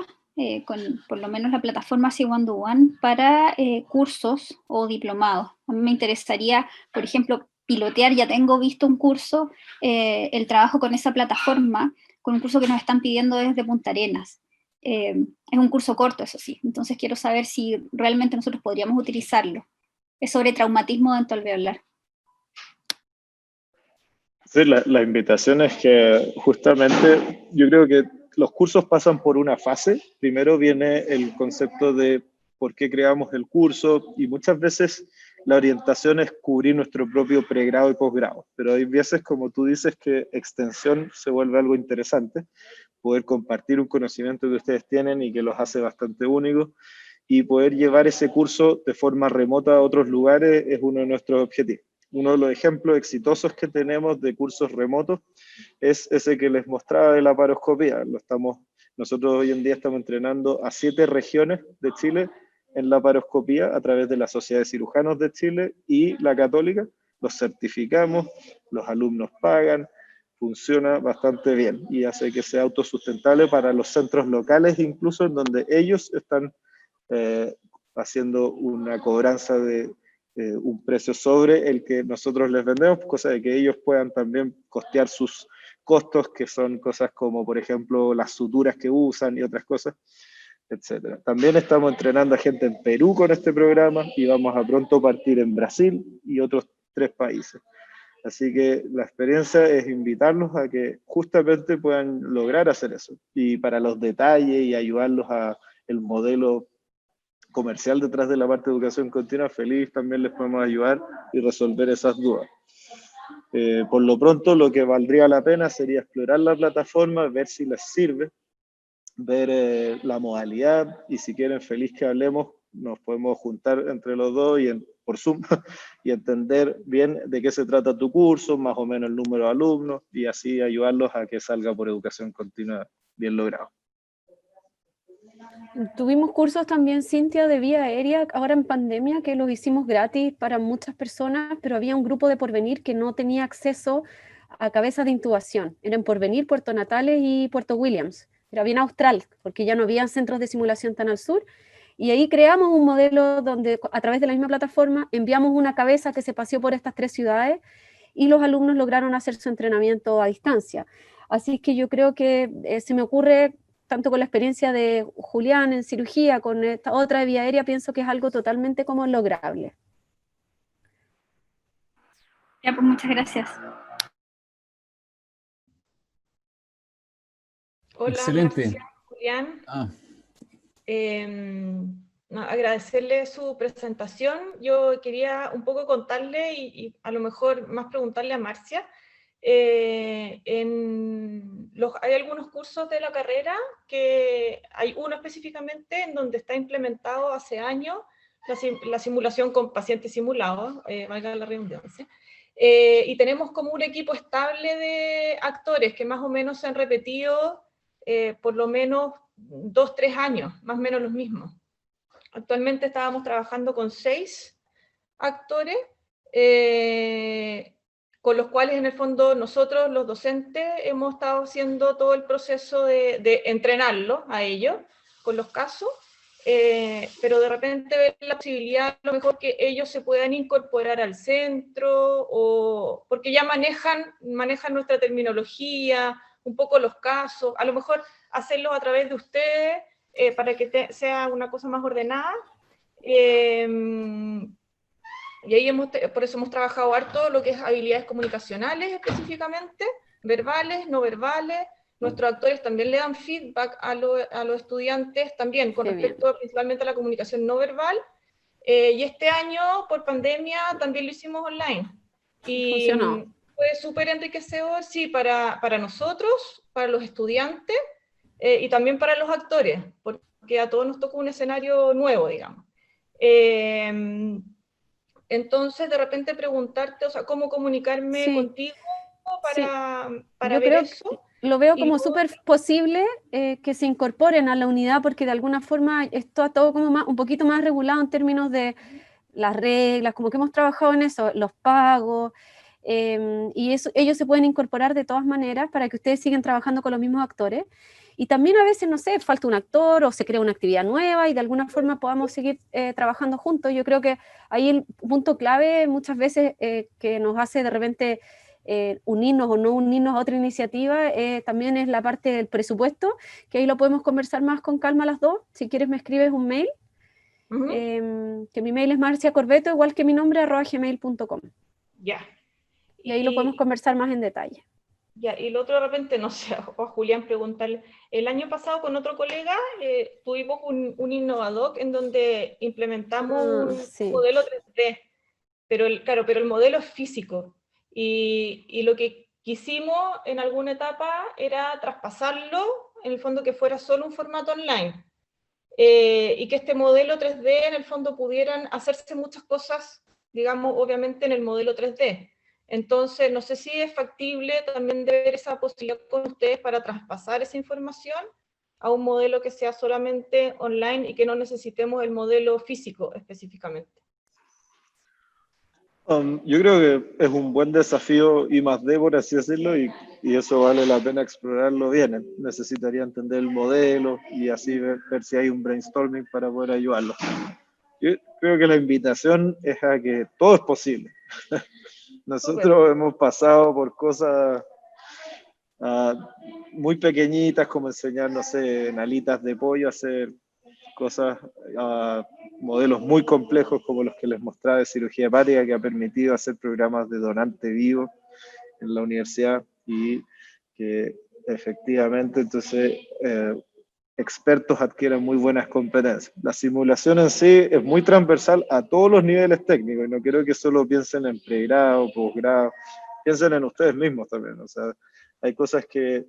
con por lo menos la plataforma C1-1 para cursos o diplomados. A mí me interesaría, por ejemplo, pilotear, ya tengo visto un curso, el trabajo con esa plataforma, con un curso que nos están pidiendo desde Punta Arenas. Es un curso corto, eso sí, entonces quiero saber si realmente nosotros podríamos utilizarlo. Es sobre traumatismo dentoalveolar. Sí, la invitación es que justamente yo creo que los cursos pasan por una fase. Primero viene el concepto de por qué creamos el curso, y muchas veces la orientación es cubrir nuestro propio pregrado y posgrado, pero hay veces, como tú dices, que extensión se vuelve algo interesante, poder compartir un conocimiento que ustedes tienen y que los hace bastante únicos, y poder llevar ese curso de forma remota a otros lugares es uno de nuestros objetivos. Uno de los ejemplos exitosos que tenemos de cursos remotos es ese que les mostraba de la laparoscopía. Nosotros hoy en día estamos entrenando a 7 regiones de Chile en laparoscopía a través de la Sociedad de Cirujanos de Chile y la Católica. Los certificamos, los alumnos pagan, funciona bastante bien y hace que sea autosustentable para los centros locales, incluso en donde ellos están haciendo una cobranza de un precio sobre el que nosotros les vendemos, cosa de que ellos puedan también costear sus costos, que son cosas como, por ejemplo, las suturas que usan y otras cosas, etc. También estamos entrenando a gente en Perú con este programa, y vamos a pronto partir en Brasil y otros 3 países. Así que la experiencia es invitarlos a que justamente puedan lograr hacer eso. Y para los detalles y ayudarlos a el modelo comercial detrás de la parte de educación continua, feliz también les podemos ayudar y resolver esas dudas. Por lo pronto, lo que valdría la pena sería explorar la plataforma, ver si les sirve, ver la modalidad, y si quieren, feliz que hablemos, nos podemos juntar entre los dos por Zoom y entender bien de qué se trata tu curso, más o menos el número de alumnos, y así ayudarlos a que salga por educación continua bien logrado. Tuvimos cursos también, Cintia, de vía aérea, ahora en pandemia, que los hicimos gratis para muchas personas, pero había un grupo de Porvenir que no tenía acceso a cabezas de intubación. Eran Porvenir, Puerto Natales y Puerto Williams. Era bien austral, porque ya no había centros de simulación tan al sur. Y ahí creamos un modelo donde, a través de la misma plataforma, enviamos una cabeza que se paseó por estas 3 ciudades, y los alumnos lograron hacer su entrenamiento a distancia. Así que yo creo que se me ocurre tanto con la experiencia de Julián en cirugía, con esta otra de vía aérea, pienso que es algo totalmente como lograble. Ya, pues muchas gracias. Hola, Excelente. Marcia, Julián. Ah, No, agradecerle su presentación. Yo quería un poco contarle y a lo mejor más preguntarle a Marcia. Hay algunos cursos de la carrera, que hay uno específicamente en donde está implementado hace años la simulación con pacientes simulados, valga la redundancia. Y tenemos como un equipo estable de actores que más o menos se han repetido por lo menos 2, 3 años, más o menos los mismos. Actualmente estábamos trabajando con 6 actores, con los cuales en el fondo nosotros, los docentes, hemos estado haciendo todo el proceso de entrenarlos a ellos, con los casos, pero de repente ver la posibilidad, a lo mejor que ellos se puedan incorporar al centro, o porque ya manejan nuestra terminología, un poco los casos, a lo mejor hacerlos a través de ustedes, para que sea una cosa más ordenada. Y ahí por eso hemos trabajado harto lo que es habilidades comunicacionales específicamente, verbales, no verbales. Nuestros actores también le dan feedback a los estudiantes también con respecto principalmente a la comunicación no verbal. Y este año, por pandemia, también lo hicimos online. Y funcionó. Fue súper enriquecedor, sí, para nosotros, para los estudiantes, y también para los actores, porque a todos nos tocó un escenario nuevo, digamos. Entonces, de repente preguntarte, o sea, cómo comunicarme contigo para Yo ver creo eso. que lo veo como súper posible que se incorporen a la unidad, porque de alguna forma esto está todo como un poquito más regulado en términos de las reglas, como que hemos trabajado en eso, los pagos, y eso, ellos se pueden incorporar de todas maneras para que ustedes sigan trabajando con los mismos actores. Y también a veces, no sé, falta un actor o se crea una actividad nueva y de alguna forma podamos seguir trabajando juntos. Yo creo que ahí el punto clave muchas veces que nos hace de repente unirnos o no unirnos a otra iniciativa también es la parte del presupuesto, que ahí lo podemos conversar más con calma las dos. Si quieres me escribes un mail, que mi mail es marciacorbeto, igual que mi nombre, @gmail.com. Ya. Y ahí lo podemos conversar más en detalle. Ya, y lo otro de repente, no sé, o a Julián preguntarle, el año pasado con otro colega tuvimos un innovadoc en donde implementamos un modelo 3D, pero el modelo es físico, y lo que quisimos en alguna etapa era traspasarlo, en el fondo que fuera solo un formato online, y que este modelo 3D en el fondo pudieran hacerse muchas cosas, digamos, obviamente en el modelo 3D. Entonces, no sé si es factible también de ver esa posibilidad con ustedes para traspasar esa información a un modelo que sea solamente online y que no necesitemos el modelo físico específicamente. Yo creo que es un buen desafío I+D, por así decirlo, y eso vale la pena explorarlo bien. Necesitaría entender el modelo y así ver si hay un brainstorming para poder ayudarlo. Yo creo que la invitación es a que todo es posible. Nosotros hemos pasado por cosas muy pequeñitas, como enseñar, no sé, en alitas de pollo, hacer cosas, modelos muy complejos como los que les mostraba de cirugía hepática, que ha permitido hacer programas de donante vivo en la universidad y que efectivamente entonces expertos adquieren muy buenas competencias. La simulación en sí es muy transversal a todos los niveles técnicos y no quiero que solo piensen en pregrado, posgrado, piensen en ustedes mismos también. O sea, hay cosas que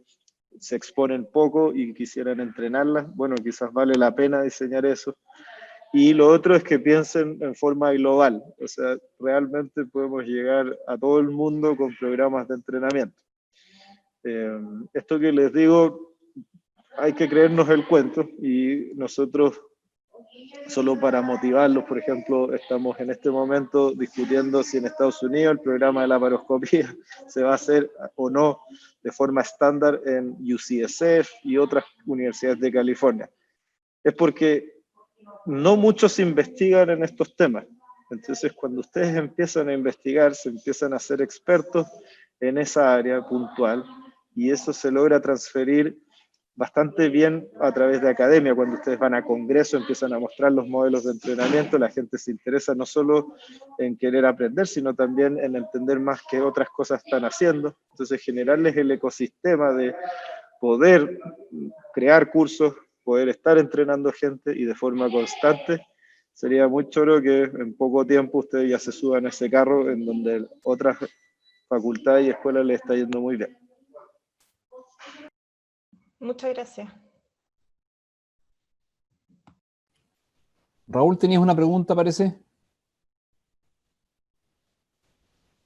se exponen poco y quisieran entrenarlas. Bueno, quizás vale la pena diseñar eso. Y lo otro es que piensen en forma global. O sea, realmente podemos llegar a todo el mundo con programas de entrenamiento. Esto que les digo, hay que creernos el cuento y nosotros, solo para motivarlos, por ejemplo, estamos en este momento discutiendo si en Estados Unidos el programa de laparoscopía se va a hacer o no de forma estándar en UCSF y otras universidades de California. Es porque no muchos investigan en estos temas. Entonces, cuando ustedes empiezan a investigar, se empiezan a ser expertos en esa área puntual y eso se logra transferir bastante bien a través de academia. Cuando ustedes van a congreso, empiezan a mostrar los modelos de entrenamiento, la gente se interesa no solo en querer aprender, sino también en entender más qué otras cosas están haciendo. Entonces, generarles el ecosistema de poder crear cursos, poder estar entrenando gente y de forma constante, sería muy choro que en poco tiempo ustedes ya se suban a ese carro en donde otras facultades y escuelas les está yendo muy bien. Muchas gracias. Raúl, tenías una pregunta, parece.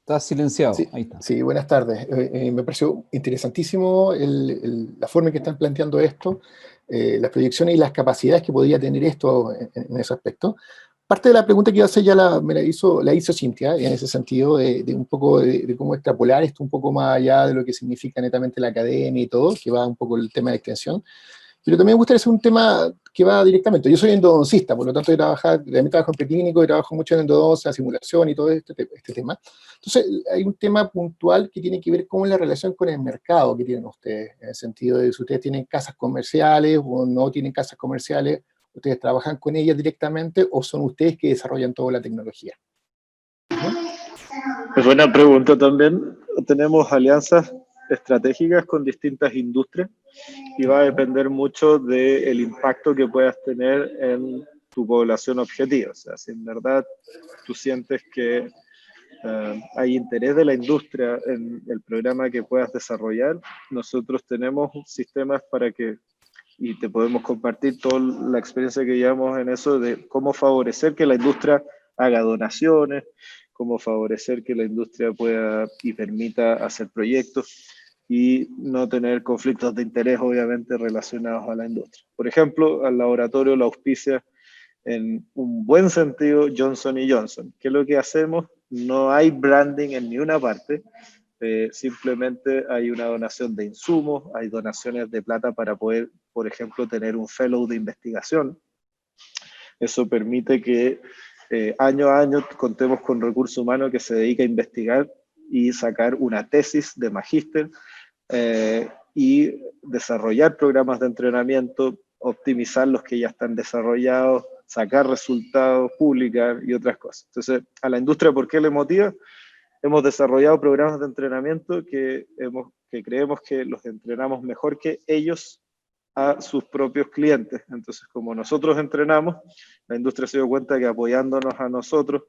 Estás silenciado. Sí, ahí está. Sí, buenas tardes. Me pareció interesantísimo la forma en que están planteando esto, las proyecciones y las capacidades que podría tener esto en ese aspecto. Parte de la pregunta que iba a hacer ya la hizo Cintia, en ese sentido, de un poco de cómo extrapolar esto un poco más allá de lo que significa netamente la academia y todo, que va un poco el tema de extensión. Pero también me gustaría hacer un tema que va directamente. Yo soy endodoncista, por lo tanto también trabajo en preclínico y trabajo mucho en endodoncia, simulación y todo este tema. Entonces, hay un tema puntual que tiene que ver con la relación con el mercado que tienen ustedes, en el sentido de si ustedes tienen casas comerciales o no tienen casas comerciales, ustedes trabajan con ellas directamente o son ustedes que desarrollan toda la tecnología. Es buena pregunta también. Tenemos alianzas estratégicas con distintas industrias y va a depender mucho del impacto que puedas tener en tu población objetivo. O sea, si en verdad tú sientes que hay interés de la industria en el programa que puedas desarrollar, nosotros tenemos sistemas para que, y te podemos compartir toda la experiencia que llevamos en eso de cómo favorecer que la industria haga donaciones, cómo favorecer que la industria pueda y permita hacer proyectos y no tener conflictos de interés, obviamente, relacionados a la industria. Por ejemplo, al laboratorio lo auspicia en un buen sentido Johnson & Johnson. ¿Qué es lo que hacemos? No hay branding en ni una parte, simplemente hay una donación de insumos, hay donaciones de plata para poder, por ejemplo, tener un fellow de investigación. Eso permite que año a año contemos con recurso humano que se dedica a investigar y sacar una tesis de magíster y desarrollar programas de entrenamiento, optimizar los que ya están desarrollados, sacar resultados, publicar y otras cosas. Entonces, a la industria, ¿por qué le motiva? Hemos desarrollado programas de entrenamiento que creemos que los entrenamos mejor que ellos a sus propios clientes. Entonces, como nosotros entrenamos, la industria se dio cuenta que apoyándonos a nosotros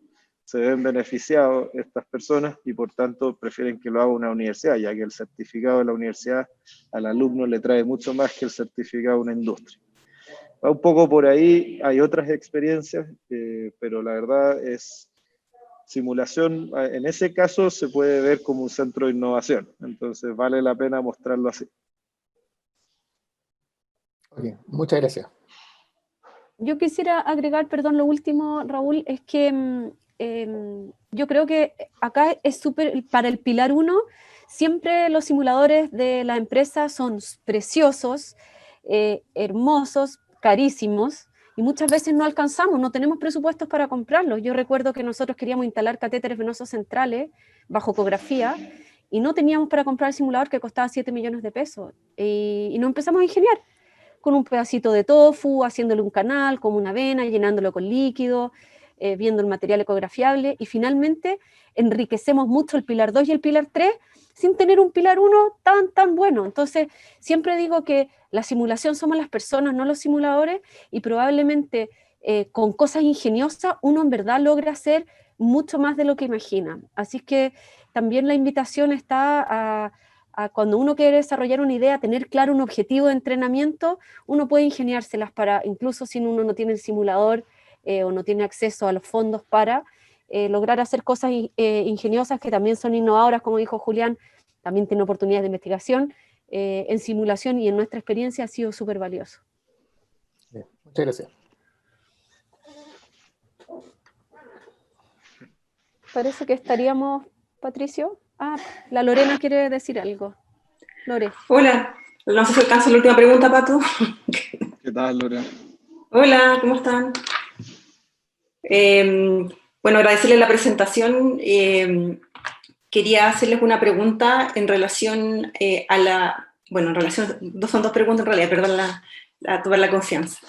se ven beneficiados estas personas y por tanto prefieren que lo haga una universidad, ya que el certificado de la universidad al alumno le trae mucho más que el certificado de una industria. Va un poco por ahí, hay otras experiencias, pero la verdad es simulación, en ese caso se puede ver como un centro de innovación, entonces vale la pena mostrarlo así. Okay, muchas gracias. Yo quisiera agregar, perdón, lo último, Raúl, es que yo creo que acá es súper, para el pilar 1, siempre los simuladores de la empresa son preciosos, hermosos, carísimos, y muchas veces no alcanzamos, no tenemos presupuestos para comprarlos. Yo recuerdo que nosotros queríamos instalar catéteres venosos centrales bajo ecografía, y no teníamos para comprar el simulador que costaba 7 millones de pesos, y no empezamos a ingeniar con un pedacito de tofu, haciéndole un canal, como una vena, llenándolo con líquido, viendo el material ecografiable, y finalmente enriquecemos mucho el pilar 2 y el pilar 3 sin tener un pilar 1 tan bueno. Entonces, siempre digo que la simulación somos las personas, no los simuladores, y probablemente con cosas ingeniosas uno en verdad logra hacer mucho más de lo que imagina. Así que también la invitación está a cuando uno quiere desarrollar una idea, tener claro un objetivo de entrenamiento, uno puede ingeniárselas para, incluso si uno no tiene el simulador o no tiene acceso a los fondos para lograr hacer cosas ingeniosas que también son innovadoras, como dijo Julián, también tiene oportunidades de investigación en simulación, y en nuestra experiencia ha sido súper valioso. Bien, muchas gracias. Parece que estaríamos, Patricio. La Lorena quiere decir algo. Lore. Hola, no sé si alcanza la última pregunta, Pato. ¿Qué tal, Lorena? Hola, ¿cómo están? Bueno, agradecerles la presentación. Quería hacerles una pregunta en relación a bueno, en relación, son dos preguntas en realidad, perdón tomar la confianza.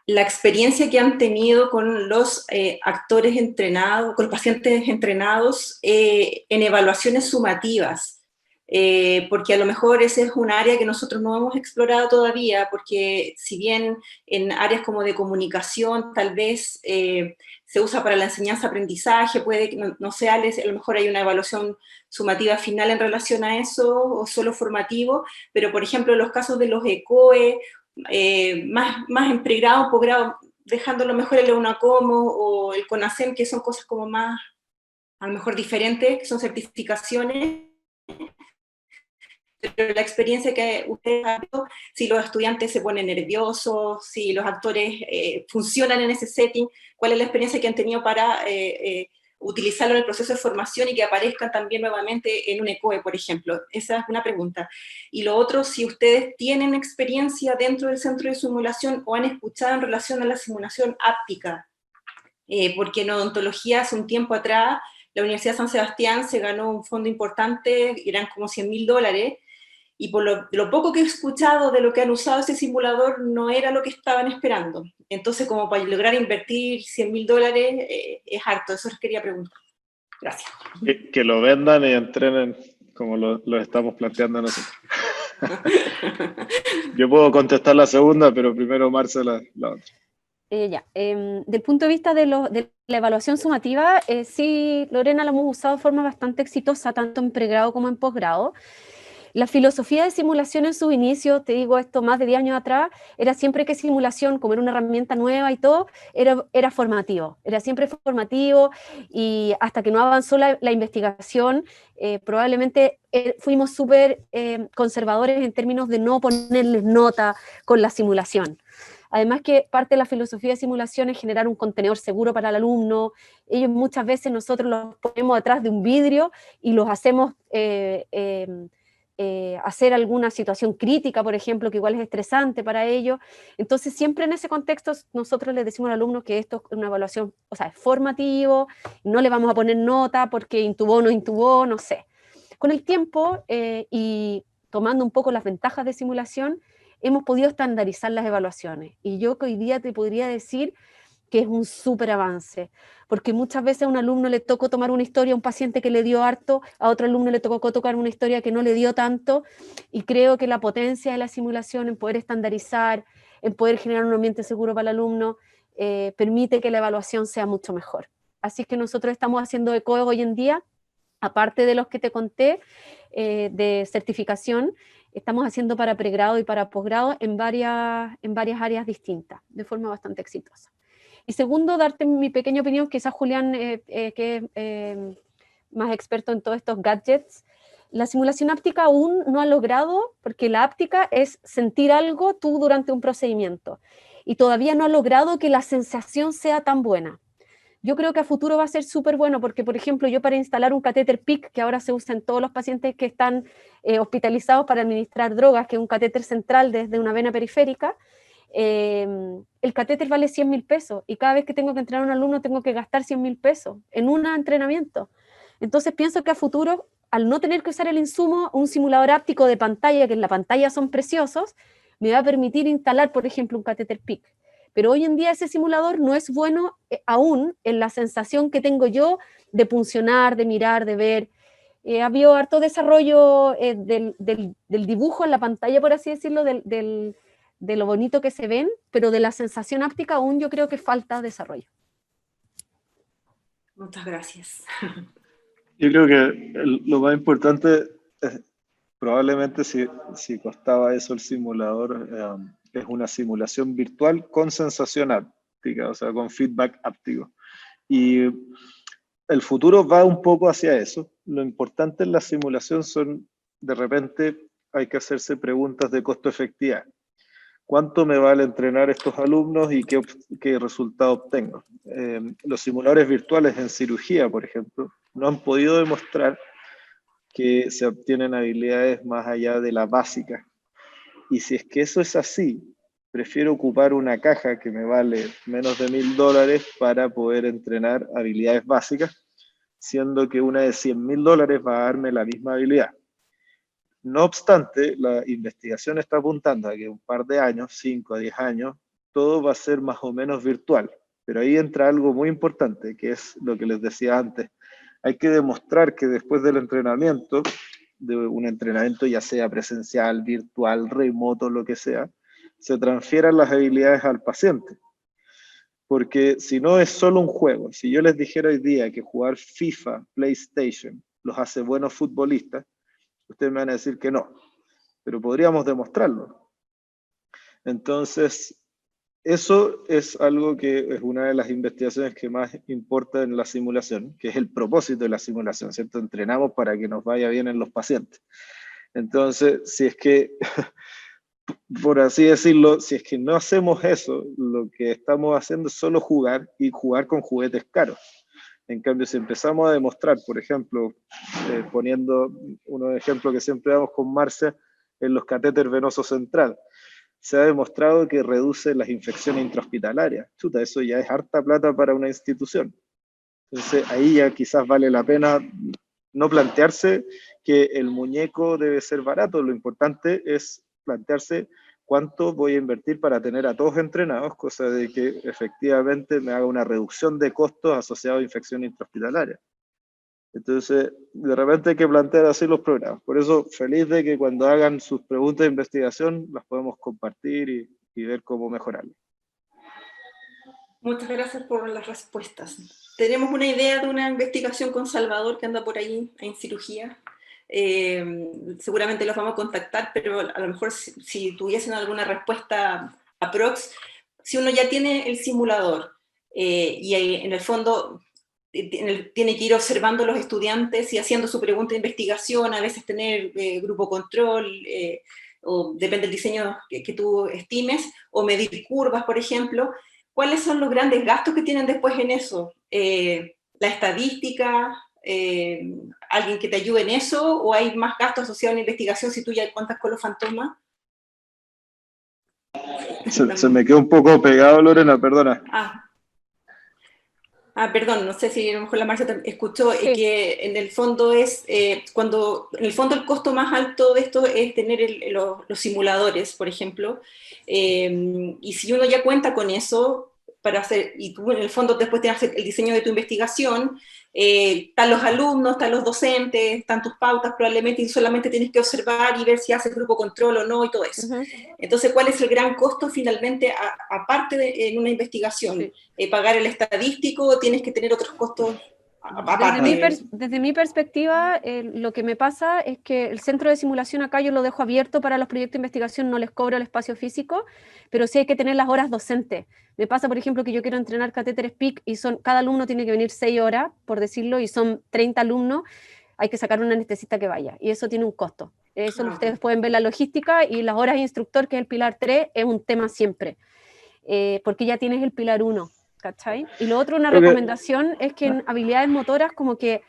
La experiencia que han tenido con los actores entrenados, con los pacientes entrenados en evaluaciones sumativas, porque a lo mejor ese es un área que nosotros no hemos explorado todavía, porque si bien en áreas como de comunicación tal vez se usa para la enseñanza-aprendizaje, puede que no sea, a lo mejor hay una evaluación sumativa final en relación a eso, o solo formativo, pero por ejemplo en los casos de los ECOE, más en pregrado, posgrado, dejándolo mejor el EUNACOMO o el CONACEM, que son cosas como más, a lo mejor diferentes, que son certificaciones, pero la experiencia que ustedes han visto, si los estudiantes se ponen nerviosos, si los actores funcionan en ese setting, ¿cuál es la experiencia que han tenido para utilizarlo en el proceso de formación y que aparezcan también nuevamente en un ECOE, por ejemplo? Esa es una pregunta. Y lo otro, si ustedes tienen experiencia dentro del centro de simulación o han escuchado en relación a la simulación áptica, porque en odontología hace un tiempo atrás la Universidad de San Sebastián se ganó un fondo importante, eran como $100.000, y por lo poco que he escuchado de lo que han usado ese simulador, no era lo que estaban esperando. Entonces, como para lograr invertir $100.000, es harto. Eso les quería preguntar. Gracias. Que lo vendan y entrenen como lo estamos planteando nosotros. Yo puedo contestar la segunda, pero primero Marcela la otra. Del punto de vista de la evaluación sumativa, sí, Lorena, la hemos usado de forma bastante exitosa, tanto en pregrado como en posgrado. La filosofía de simulación en su inicio, te digo esto más de 10 años atrás, era siempre que simulación, como era una herramienta nueva y todo, era formativo, era siempre formativo, y hasta que no avanzó la investigación, probablemente fuimos súper conservadores en términos de no ponerles nota con la simulación. Además que parte de la filosofía de simulación es generar un contenedor seguro para el alumno. Ellos muchas veces nosotros los ponemos detrás de un vidrio y los hacemos hacer alguna situación crítica, por ejemplo, que igual es estresante para ellos. Entonces, siempre en ese contexto nosotros les decimos al alumno que esto es una evaluación, o sea, es formativo, no le vamos a poner nota porque intubó o no intubó, no sé. Con el tiempo y tomando un poco las ventajas de simulación, hemos podido estandarizar las evaluaciones. Y yo que hoy día te podría decir que es un súper avance, porque muchas veces a un alumno le tocó tomar una historia, a un paciente que le dio harto, a otro alumno le tocó tocar una historia que no le dio tanto, y creo que la potencia de la simulación en poder estandarizar, en poder generar un ambiente seguro para el alumno, permite que la evaluación sea mucho mejor. Así que nosotros estamos haciendo ECOE hoy en día, aparte de los que te conté, de certificación, estamos haciendo para pregrado y para posgrado en varias áreas distintas, de forma bastante exitosa. Y segundo, darte mi pequeña opinión, quizás Julián, que es más experto en todos estos gadgets, la simulación áptica aún no ha logrado, porque la áptica es sentir algo tú durante un procedimiento, y todavía no ha logrado que la sensación sea tan buena. Yo creo que a futuro va a ser súper bueno, porque, por ejemplo, yo para instalar un catéter PIC, que ahora se usa en todos los pacientes que están hospitalizados para administrar drogas, que es un catéter central desde una vena periférica, el catéter vale 100.000 pesos, y cada vez que tengo que entrenar a un alumno tengo que gastar 100.000 pesos en un entrenamiento. Entonces pienso que a futuro, al no tener que usar el insumo, un simulador áptico de pantalla, que en la pantalla son preciosos, me va a permitir instalar, por ejemplo, un catéter PIC. Pero hoy en día ese simulador no es bueno aún en la sensación que tengo yo de puncionar, de mirar, de ver. Ha habido harto desarrollo del dibujo en la pantalla, por así decirlo, de lo bonito que se ven, pero de la sensación áptica aún yo creo que falta desarrollo. Muchas gracias. Yo creo que lo más importante es, probablemente si costaba eso el simulador, es una simulación virtual con sensación áptica, o sea, con feedback áptico. Y el futuro va un poco hacia eso. Lo importante en la simulación son, de repente, hay que hacerse preguntas de costo-efectividad. ¿Cuánto me vale entrenar estos alumnos y qué resultado obtengo? Los simuladores virtuales en cirugía, por ejemplo, no han podido demostrar que se obtienen habilidades más allá de la básica. Y si es que eso es así, prefiero ocupar una caja que me vale menos de $1.000 para poder entrenar habilidades básicas, siendo que una de $100.000 va a darme la misma habilidad. No obstante, la investigación está apuntando a que un par de años, 5 a 10 años, todo va a ser más o menos virtual. Pero ahí entra algo muy importante, que es lo que les decía antes. Hay que demostrar que después del entrenamiento, de un entrenamiento ya sea presencial, virtual, remoto, lo que sea, se transfieran las habilidades al paciente. Porque si no es solo un juego, si yo les dijera hoy día que jugar FIFA, PlayStation, los hace buenos futbolistas, ustedes me van a decir que no, pero podríamos demostrarlo. Entonces, eso es algo que es una de las investigaciones que más importa en la simulación, que es el propósito de la simulación, ¿cierto? Entrenamos para que nos vaya bien en los pacientes. Entonces, si es que, por así decirlo, si es que no hacemos eso, lo que estamos haciendo es solo jugar y jugar con juguetes caros. En cambio, si empezamos a demostrar, por ejemplo, poniendo unos ejemplos que siempre damos con Marcia, en los catéteres venosos central, se ha demostrado que reduce las infecciones intrahospitalarias. Chuta, eso ya es harta plata para una institución. Entonces, ahí ya quizás vale la pena no plantearse que el muñeco debe ser barato. Lo importante es plantearse cuánto voy a invertir para tener a todos entrenados, cosa de que efectivamente me haga una reducción de costos asociados a infección intrahospitalaria. Entonces, de repente hay que plantear así los programas. Por eso, feliz de que cuando hagan sus preguntas de investigación, las podemos compartir y ver cómo mejorarlo. Muchas gracias por las respuestas. Tenemos una idea de una investigación con Salvador que anda por ahí en cirugía. Seguramente los vamos a contactar, pero a lo mejor si tuviesen alguna respuesta aprox, si uno ya tiene el simulador y en el fondo tiene que ir observando a los estudiantes y haciendo su pregunta de investigación, a veces tener grupo control, o depende del diseño que tú estimes, o medir curvas, por ejemplo. ¿Cuáles son los grandes gastos que tienen después en eso? ¿La estadística? ¿Alguien que te ayude en eso? ¿O hay más gastos asociados a la investigación si tú ya cuentas con los fantasmas? Se me quedó un poco pegado, Lorena, perdona. Perdón, no sé si a lo mejor la Marcia escuchó, sí. Que en el fondo es, cuando en el fondo el costo más alto de esto es tener los simuladores, por ejemplo, y si uno ya cuenta con eso, para hacer, y tú en el fondo después tienes que hacer el diseño de tu investigación, están los alumnos, están los docentes, están tus pautas probablemente, y solamente tienes que observar y ver si haces grupo control o no y todo eso. Entonces, ¿cuál es el gran costo finalmente, aparte de en una investigación? Sí. ¿Pagar el estadístico o tienes que tener otros costos aparte? Desde mi perspectiva, lo que me pasa es que el centro de simulación acá yo lo dejo abierto para los proyectos de investigación, no les cobro el espacio físico, pero sí hay que tener las horas docentes. Me pasa, por ejemplo, que yo quiero entrenar catéteres PIC y cada alumno tiene que venir 6 horas, por decirlo, y son 30 alumnos, hay que sacar un anestesista que vaya, y eso tiene un costo. Eso ustedes pueden ver la logística, y las horas de instructor, que es el pilar 3, es un tema siempre, porque ya tienes el pilar 1, ¿cachai? Y lo otro, una recomendación, es que en habilidades motoras como que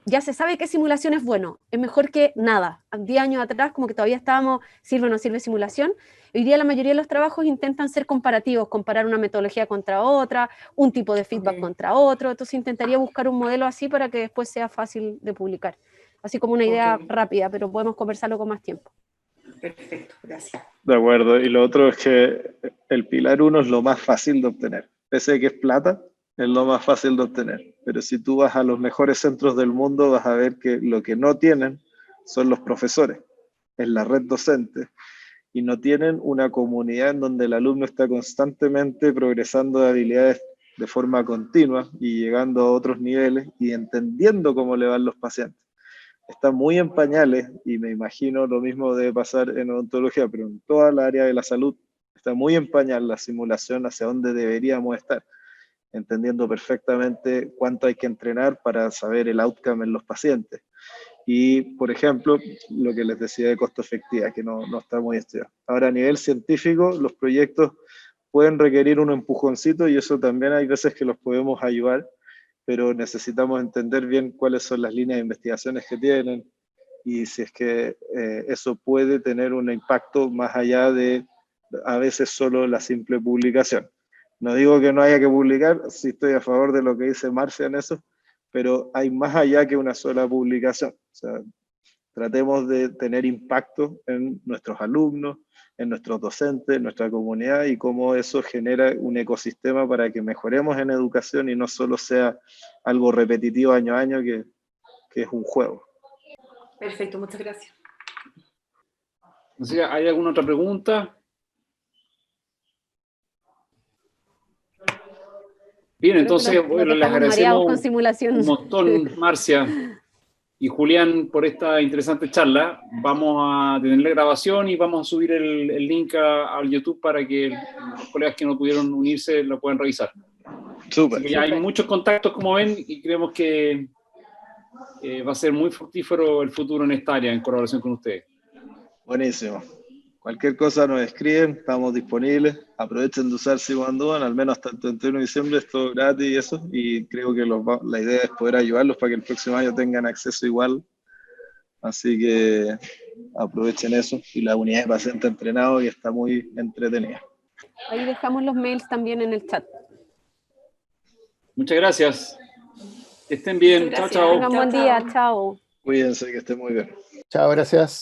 ya se sabe que simulación es bueno, es mejor que nada. 10 años atrás como que todavía estábamos, sirve o no sirve simulación. Hoy día la mayoría de los trabajos intentan ser comparativos, comparar una metodología contra otra, un tipo de feedback contra otro, entonces intentaría buscar un modelo así para que después sea fácil de publicar. Así como una idea rápida, pero podemos conversarlo con más tiempo. Perfecto, gracias. De acuerdo, y lo otro es que el pilar 1 es lo más fácil de obtener. Pese a que es plata, es lo más fácil de obtener. Pero si tú vas a los mejores centros del mundo, vas a ver que lo que no tienen son los profesores, es la red docente, y no tienen una comunidad en donde el alumno está constantemente progresando de habilidades de forma continua y llegando a otros niveles y entendiendo cómo le van los pacientes. Está muy en pañales, y me imagino lo mismo debe pasar en odontología, pero en toda la área de la salud está muy en pañal la simulación hacia dónde deberíamos estar, entendiendo perfectamente cuánto hay que entrenar para saber el outcome en los pacientes. Y, por ejemplo, lo que les decía de costo efectividad, que no está muy estudiado. Ahora, a nivel científico, los proyectos pueden requerir un empujoncito, y eso también hay veces que los podemos ayudar, pero necesitamos entender bien cuáles son las líneas de investigaciones que tienen, y si es que eso puede tener un impacto más allá de a veces solo la simple publicación. No digo que no haya que publicar, sí estoy a favor de lo que dice Marcia en eso, pero hay más allá que una sola publicación. O sea, tratemos de tener impacto en nuestros alumnos, en nuestros docentes, en nuestra comunidad, y cómo eso genera un ecosistema para que mejoremos en educación y no solo sea algo repetitivo año a año, que es un juego. Perfecto, muchas gracias. ¿Hay alguna otra pregunta? Bien, entonces, bueno, les agradecemos con simulación. Un montón, Marcia y Julián, por esta interesante charla. Vamos a tener la grabación y vamos a subir el link al YouTube para que los colegas que no pudieron unirse lo puedan revisar. Súper. Ya hay muchos contactos, como ven, y creemos que va a ser muy fructífero el futuro en esta área, en colaboración con ustedes. Buenísimo. Cualquier cosa nos escriben, estamos disponibles. Aprovechen de usar Simandúan, al menos hasta el 31 de diciembre, es todo gratis y eso. Y creo que la idea es poder ayudarlos para que el próximo año tengan acceso igual. Así que aprovechen eso. Y la unidad de paciente entrenado, que está muy entretenida. Ahí dejamos los mails también en el chat. Muchas gracias. Que estén bien. Chao, chao. Tengan buen día. Chao. Cuídense, que estén muy bien. Chao, gracias.